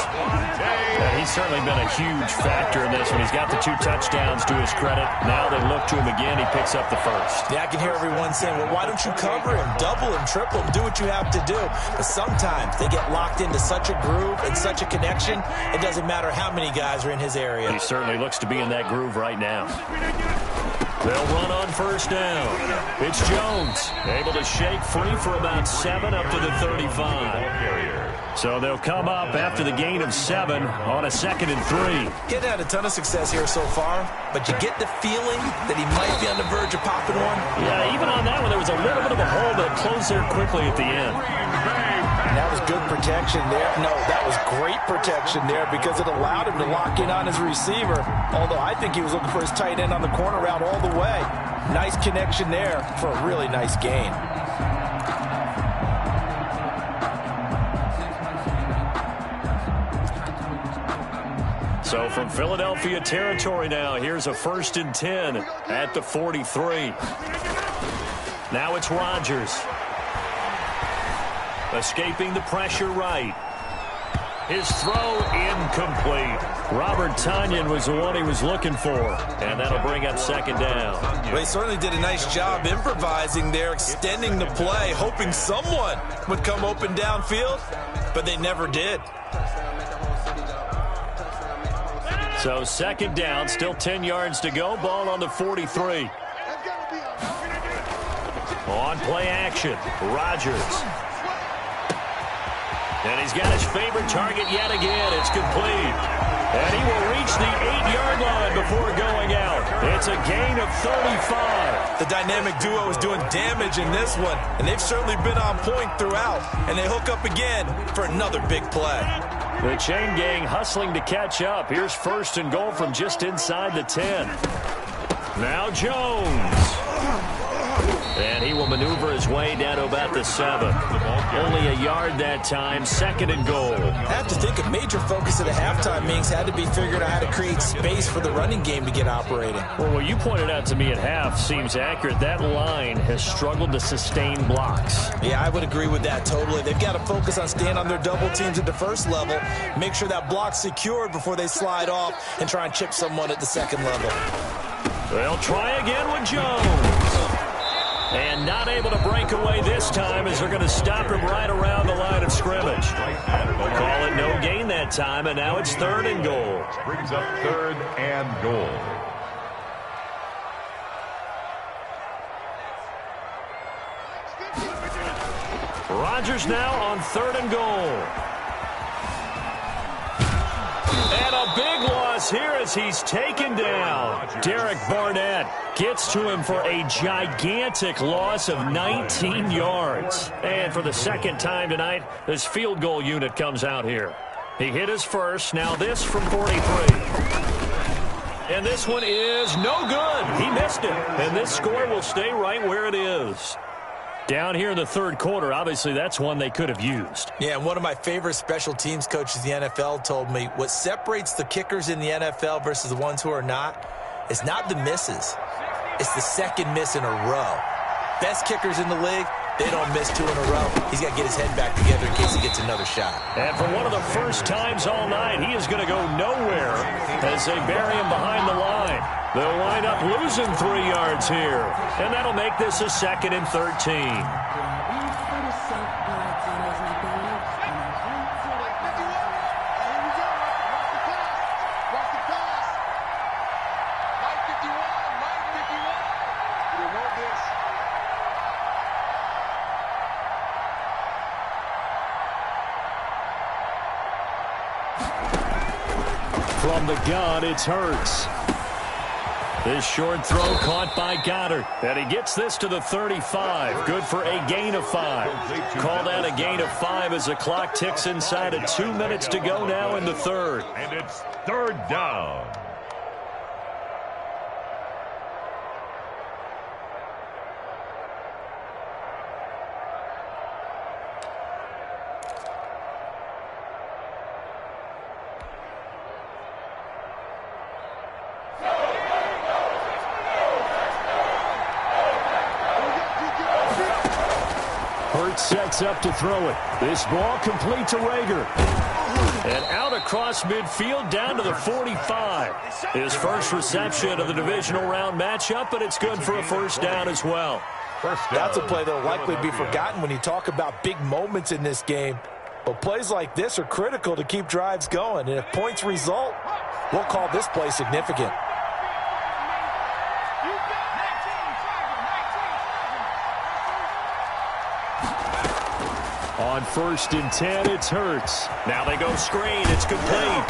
He's certainly been a huge factor in this one. He's got the 2 touchdowns to his credit. Now they look to him again. He picks up the 1st. Yeah, I can hear everyone saying, well, why don't you cover him, double him, triple him, do what you have to do. But sometimes they get locked into such a groove and such a connection, it doesn't matter how many guys are in his area. He certainly looks to be in that groove right now. They'll run on first down. It's Jones, able to shake free for about 7 up to the 35. So they'll come up after the gain of 7 on a 2nd and 3. Getting had a ton of success here so far, but you get the feeling that he might be on the verge of popping one. Yeah, even on that one, there was a little bit of a hole that closed there quickly at the end. That was good protection there. No, that was great protection there because it allowed him to lock in on his receiver. Although I think he was looking for his tight end on the corner route all the way. Nice connection there for a really nice gain. So from Philadelphia territory now, here's a 1st and 10 at the 43. Now it's Rodgers. Escaping the pressure right. His throw incomplete. Robert Tonyan was the one he was looking for, and that'll bring up second down. Well, he certainly did a nice job improvising there, extending the play, hoping someone would come open downfield, but they never did. So second down, still 10 yards to go, ball on the 43. On play action, Rodgers. And he's got his favorite target yet again. It's complete. And he will reach the 8-yard line before going out. It's a gain of 35. The dynamic duo is doing damage in this one, and they've certainly been on point throughout. And they hook up again for another big play. The chain gang hustling to catch up. Here's first and goal from just inside the 10. Now Jones. And he will maneuver his way down to about the 7. Only a yard that time, second and goal. I have to think a major focus of the halftime meetings had to be figuring out how to create space for the running game to get operating. Well, what you pointed out to me at half seems accurate. That line has struggled to sustain blocks. Yeah, I would agree with that totally. They've got to focus on staying on their double teams at the first level, make sure that block's secured before they slide off and try and chip someone at the second level. They'll try again with Jones. And not able to break away this time as they're going to stop him right around the line of scrimmage. Call it no gain that time, and now it's third and goal. Brings up third and goal. Rodgers now on third and goal. And a big loss here as he's taken down. Derek Barnett gets to him for a gigantic loss of 19 yards. And for the second time tonight, this field goal unit comes out here. He hit his first, now this from 43. And this one is no good. He missed it. And this score will stay right where it is. Down here in the third quarter, obviously that's one they could have used. Yeah, and one of my favorite special teams coaches in the NFL told me what separates the kickers in the NFL versus the ones who are not is not the misses. It's the second miss in a row. Best kickers in the league, they don't miss 2 in a row. He's got to get his head back together in case he gets another shot. And for one of the first times all night, he is going to go nowhere as they bury him behind the line. They'll wind up losing 3 yards here. And that'll make this a second and 13. From the gun, it's Hurts. This short throw caught by Goddard. And he gets this to the 35. Good for a gain of 5. Called out a gain of 5 as the clock ticks inside of 2 minutes to go now in the third. And it's third down. Sets up to throw it. This ball complete to Rager. And out across midfield down to the 45. His first reception of the divisional round matchup, but it's good for a first down as well. That's a play that will likely be forgotten when you talk about big moments in this game. But plays like this are critical to keep drives going. And if points result, we'll call this play significant. On first and 10, it's Hurts. Now they go screen. It's complete.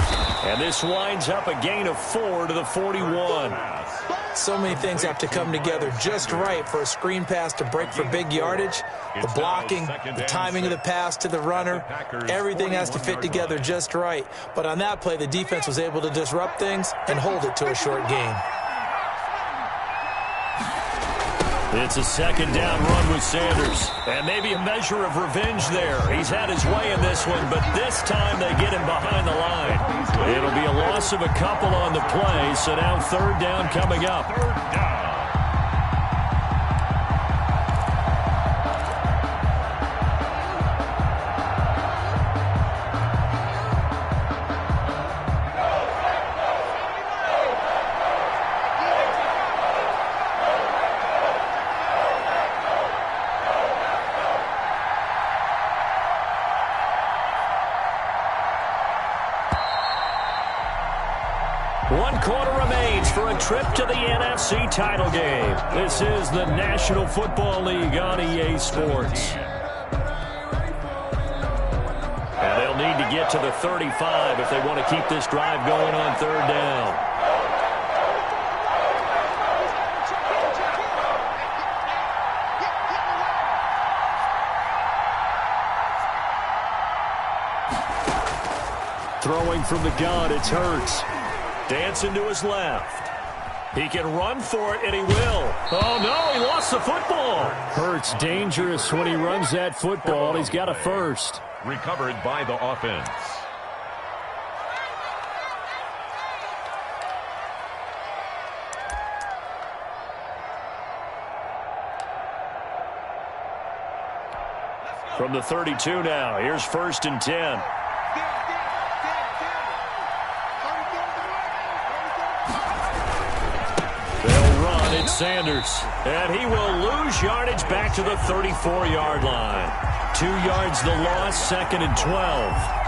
And this winds up a gain of 4 to the 41. So many things have to come together just right for a screen pass to break for big yardage. The blocking, the timing of the pass to the runner, everything has to fit together just right. But on that play, the defense was able to disrupt things and hold it to a short gain. It's a second down run with Sanders. And maybe a measure of revenge there. He's had his way in this one, but this time they get him behind the line. It'll be a loss of a couple on the play, so now third down coming up. Third down. final trip to the NFC title game. This is the National Football League on EA Sports. And they'll need to get to the 35 if they want to keep this drive going on third down. Throwing from the gun, it's Hurts. Dancing to his left. He can run for it, and he will. Oh, no, he lost the football. Hurts dangerous when he runs that football. He's got a first. Recovered by the offense. From the 32 now, here's 1st and 10. It's Sanders, and he will lose yardage back to the 34-yard line. 2 yards the loss, 2nd and 12.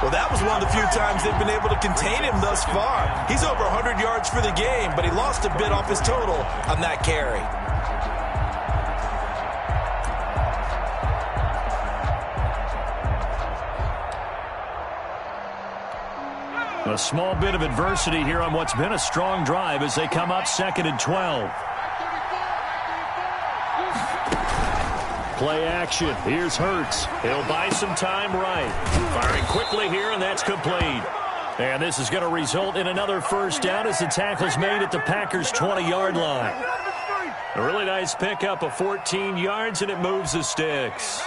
Well, that was one of the few times they've been able to contain him thus far. He's over 100 yards for the game, but he lost a bit off his total on that carry. A small bit of adversity here on what's been a strong drive as they come up 2nd and 12. Play action. Here's Hurts. He'll buy some time right. Firing quickly here, and that's complete. And this is going to result in another first down as the tackle's made at the Packers' 20-yard line. A really nice pickup of 14 yards, and it moves the sticks.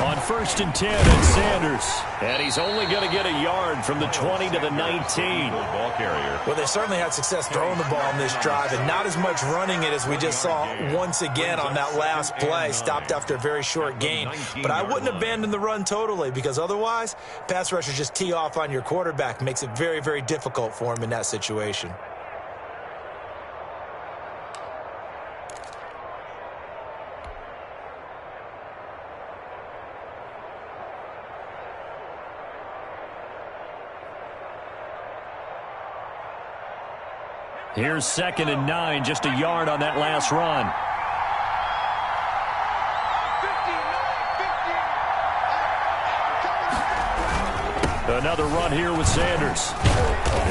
On 1st and 10, it's Sanders. And he's only going to get a yard from the 20 to the 19. Ball carrier. Well, they certainly had success throwing the ball on this drive, and not as much running it as we just saw once again on that last play. Stopped after a very short gain. But I wouldn't abandon the run totally, because otherwise, pass rushers just tee off on your quarterback. Makes it very, very difficult for him in that situation. Here's 2nd and 9, just a yard on that last run. Another run here with Sanders.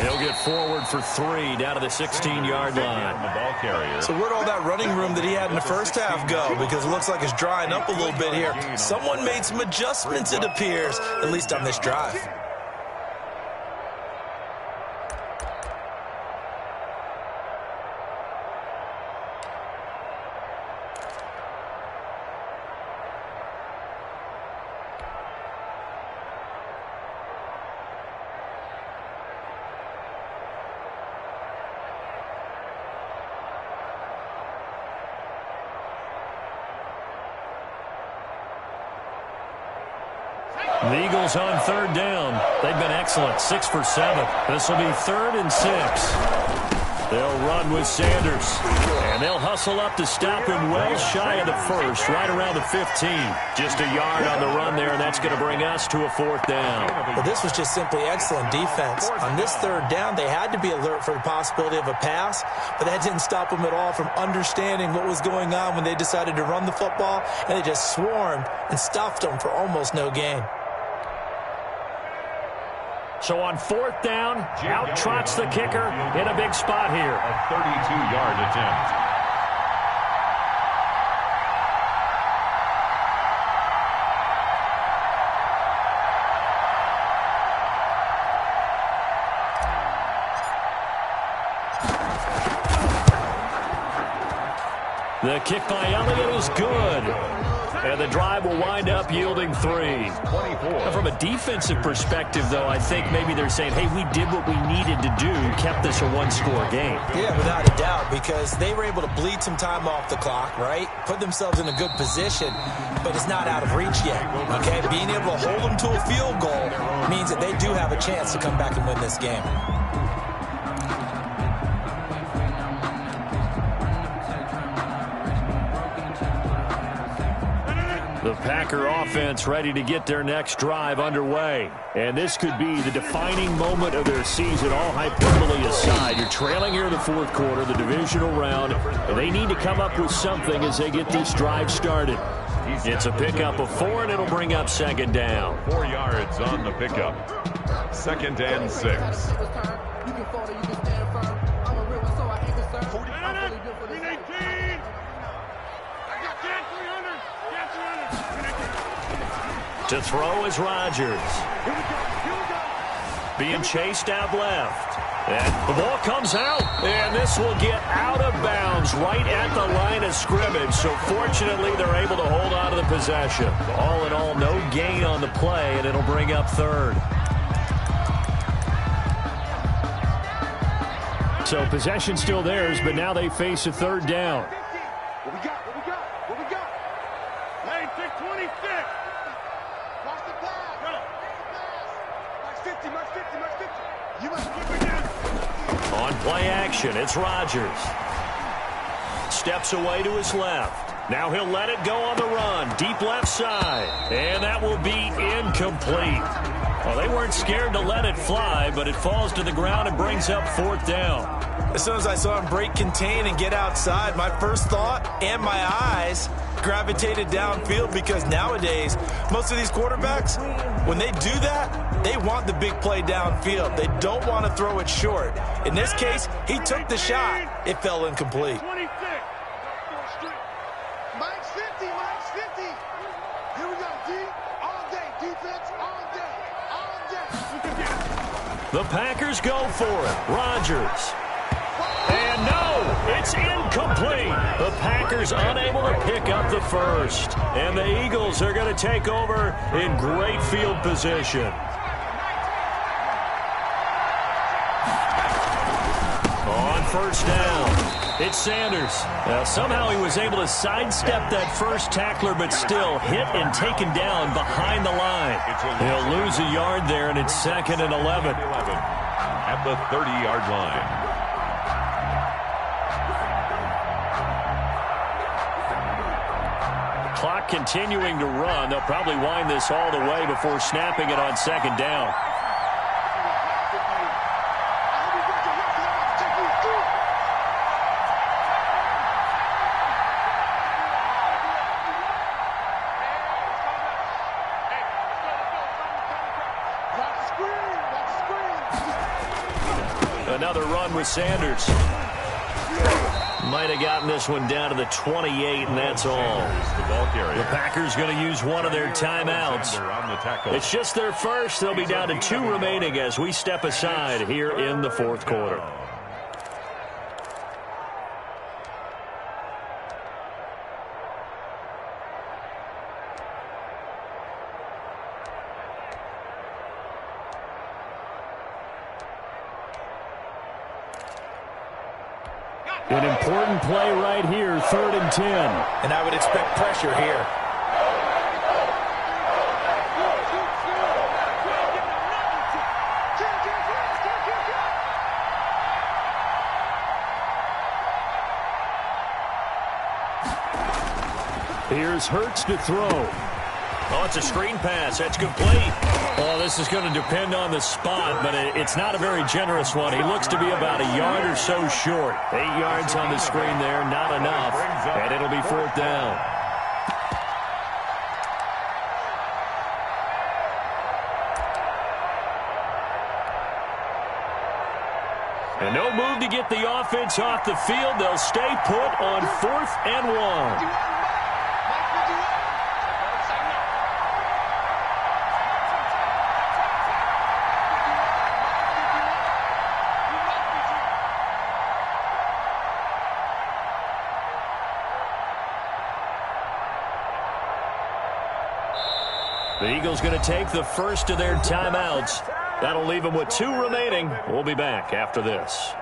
He'll get forward for 3 down to the 16-yard line. The ball carrier. So where'd all that running room that he had in the first half go? Because it looks like it's drying up a little bit here. Someone made some adjustments, it appears, at least on this drive. The Eagles on 3rd down. They've been excellent, 6 for 7. This will be 3rd and 6. They'll run with Sanders. And they'll hustle up to stop him well shy of the first, right around the 15. Just a yard on the run there, and that's going to bring us to a 4th down. Well, this was just simply excellent defense. On this 3rd down, they had to be alert for the possibility of a pass, but that didn't stop them at all from understanding what was going on when they decided to run the football, and they just swarmed and stuffed them for almost no gain. So on 4th down, out trots the kicker in a big spot here. A 32-yard attempt. The kick by Elliott is good. And the drive will wind up yielding 3. Now, from a defensive perspective, though, I think maybe they're saying, hey, we did what we needed to do, kept this a one-score game. Yeah, without a doubt, because they were able to bleed some time off the clock, right? Put themselves in a good position, but it's not out of reach yet, okay? Being able to hold them to a field goal means that they do have a chance to come back and win this game. The Packer offense ready to get their next drive underway. And this could be the defining moment of their season, all hyperbole aside. You're trailing here in the fourth quarter, the divisional round, and they need to come up with something as they get this drive started. It's a pickup of 4, and it'll bring up second down. 4 yards on the pickup. 2nd and 6. To throw is Rodgers. Being chased out left. And the ball comes out, and this will get out of bounds right at the line of scrimmage. So fortunately, they're able to hold on to the possession. All in all, no gain on the play, and it'll bring up 3rd. So possession still theirs, but now they face a 3rd down. What we got? Lane 626. Watch the pass. Max 50, Max 50, Max 50. You must keep it down. On play action, it's Rodgers. Steps away to his left. Now he'll let it go on the run. Deep left side. And that will be incomplete. Well, they weren't scared to let it fly, but it falls to the ground and brings up 4th down. As soon as I saw him break contain and get outside, my first thought and my eyes gravitated downfield, because nowadays, most of these quarterbacks, when they do that, they want the big play downfield. They don't want to throw it short. In this case, he took the shot. It fell incomplete. 26. Max 50, Max 50. Here we go, D. All day. Defense, all day. All day. The Packers go for it. Rodgers. And no, it's incomplete. The Packers unable to pick up the first. And the Eagles are going to take over in great field position. On 1st down, it's Sanders. Now, somehow he was able to sidestep that first tackler, but still hit and taken down behind the line. He'll lose a yard there, and it's 2nd and 11. At the 30-yard line. Clock continuing to run. They'll probably wind this all the way before snapping it on 2nd down. Another run with Sanders. Might have gotten this one down to the 28, and that's all. The Packers going to use one of their timeouts. It's just their first. They'll be down to 2 remaining as we step aside here in the 4th quarter. An important play right here, 3rd and 10. And I would expect pressure here. Here's Hurts to throw. Oh, it's a screen pass. That's complete. Oh, this is going to depend on the spot, but it's not a very generous one. He looks to be about a yard or so short. 8 yards on the screen there, not enough. And it'll be 4th down. And no move to get the offense off the field. They'll stay put on 4th and 1. The Eagles going to take the first of their timeouts. That'll leave them with 2 remaining. We'll be back after this.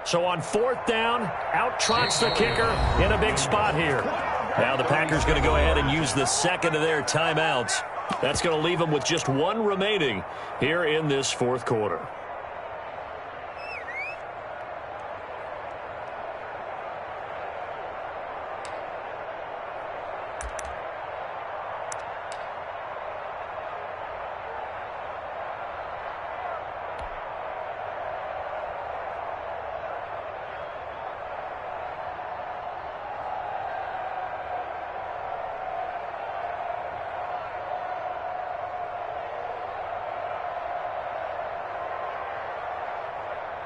So on 4th down, out trots the kicker in a big spot here. Now the Packers going to go ahead and use the second of their timeouts. That's going to leave them with just one remaining here in this 4th quarter.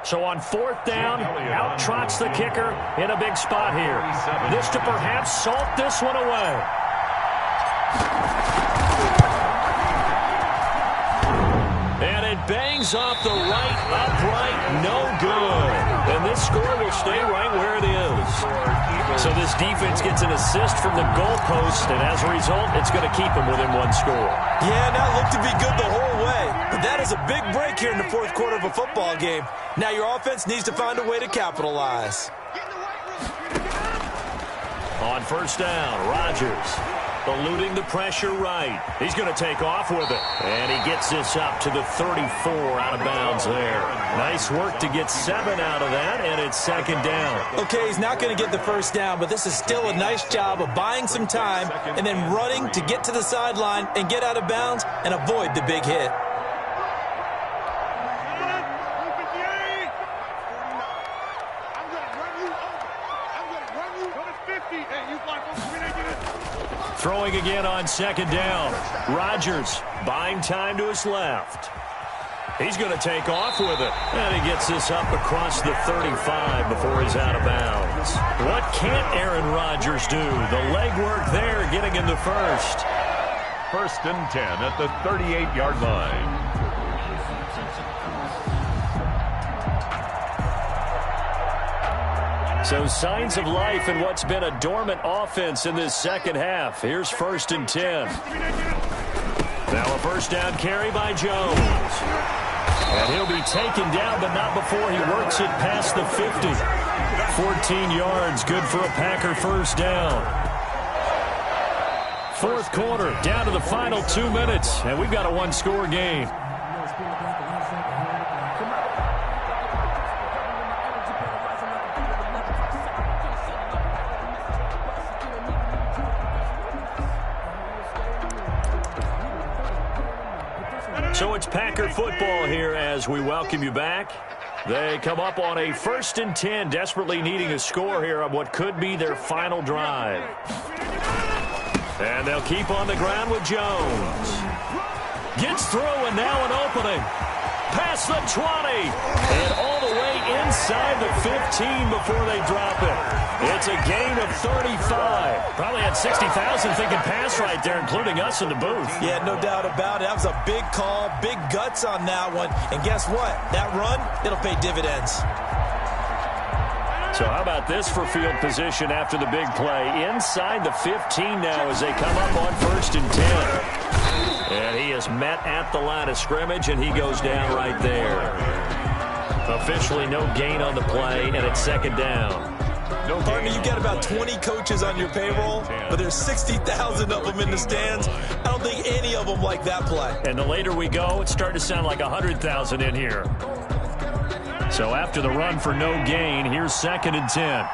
So on 4th down, out trots the kicker in a big spot here. This to perhaps salt this one away. And it bangs off the right upright, no good. And this score will stay right where it is. So this defense gets an assist from the goalpost, and as a result, it's going to keep them within one score. Yeah, that looked to be good the whole way. But that is a big break here in the 4th quarter of a football game. Now your offense needs to find a way to capitalize. On 1st down, Rodgers eluding the pressure right. He's going to take off with it. And he gets this up to the 34 out of bounds there. Nice work to get 7 out of that, and it's 2nd down. Okay, he's not going to get the 1st down, but this is still a nice job of buying some time and then running to get to the sideline and get out of bounds and avoid the big hit. Throwing again on 2nd down. Rodgers buying time to his left. He's going to take off with it. And he gets this up across the 35 before he's out of bounds. What can't Aaron Rodgers do? The legwork there getting him the first. 1st and 10 at the 38-yard line. So signs of life in what's been a dormant offense in this 2nd half. Here's 1st and 10. Now a 1st down carry by Jones. And he'll be taken down, but not before he works it past the 50. 14 yards, good for a Packer 1st down. 4th quarter, down to the final 2 minutes, and we've got a one-score game. So it's Packer football here as we welcome you back. They come up on a 1st and 10, desperately needing a score here on what could be their final drive. And they'll keep on the ground with Jones. Gets through and now an opening. Past the 20. And all the way inside the 15 before they drop it. It's a gain of 35. Probably had 60,000 thinking pass right there, including us in the booth. Yeah, no doubt about it. That was a big call, big guts on that one. And guess what? That run, it'll pay dividends. So how about this for field position after the big play? Inside the 15 now as they come up on 1st and 10. And he is met at the line of scrimmage, and he goes down right there. Officially no gain on the play, and it's 2nd down. Partner, you've got about 20 coaches on your payroll, but there's 60,000 of them in the stands. I don't think any of them like that play. And the later we go, it's starting to sound like 100,000 in here. So after the run for no gain, here's 2nd and 10.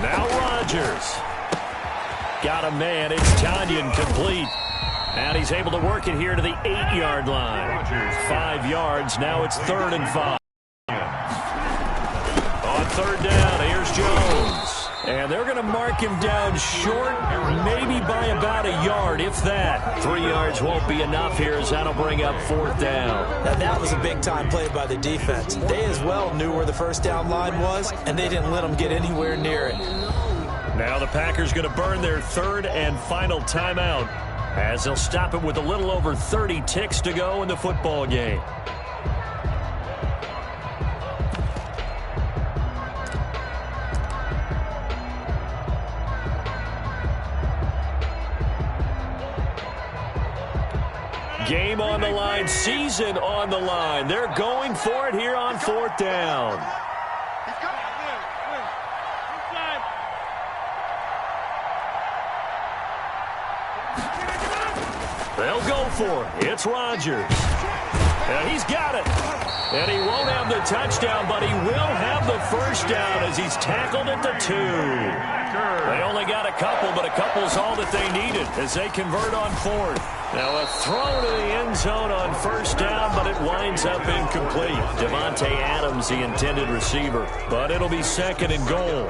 Now Rodgers. Got a man. It's Tanyan complete. And he's able to work it here to the 8-yard line. 5 yards. Now it's 3rd and 5. On 3rd down, here's Jones. And they're going to mark him down short, maybe by about a yard, if that. 3 yards won't be enough here as that'll bring up 4th down. Now that was a big-time play by the defense. They as well knew where the 1st down line was, and they didn't let them get anywhere near it. Now the Packers going to burn their 3rd and final timeout as they'll stop it with a little over 30 ticks to go in the football game. Game on the line, season on the line. They're going for it here on 4th down. They'll go for it. It's Rodgers. And he's got it. And he won't have the touchdown, but he will have the first down as he's tackled at the 2. They only got a couple, but a couple's all that they needed as they convert on 4th. Now a throw to the end zone on 1st down, but it winds up incomplete. Devontae Adams, the intended receiver. But it'll be 2nd and goal.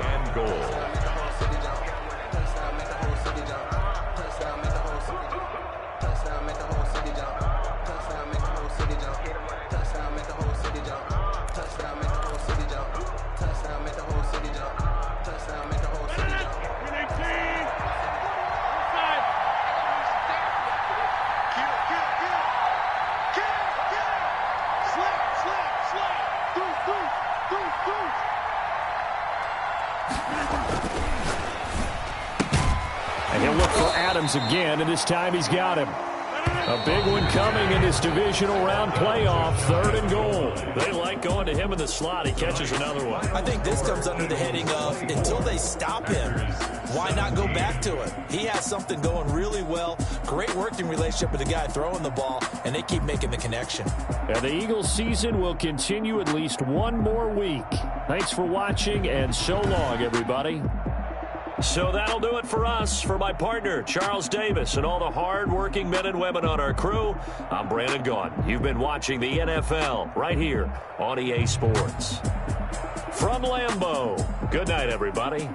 And he'll look for Adams again, and this time he's got him. A big one coming in this divisional round playoff, 3rd and goal. They like going to him in the slot. He catches another one. I think this comes under the heading of until they stop him, why not go back to it? He has something going really well. Great working relationship with the guy throwing the ball, and they keep making the connection. And the Eagles season will continue at least one more week. Thanks for watching, and so long, everybody. So that'll do it for us. For my partner, Charles Davis, and all the hard-working men and women on our crew, I'm Brandon Gaudin. You've been watching the NFL right here on EA Sports. From Lambeau, good night, everybody.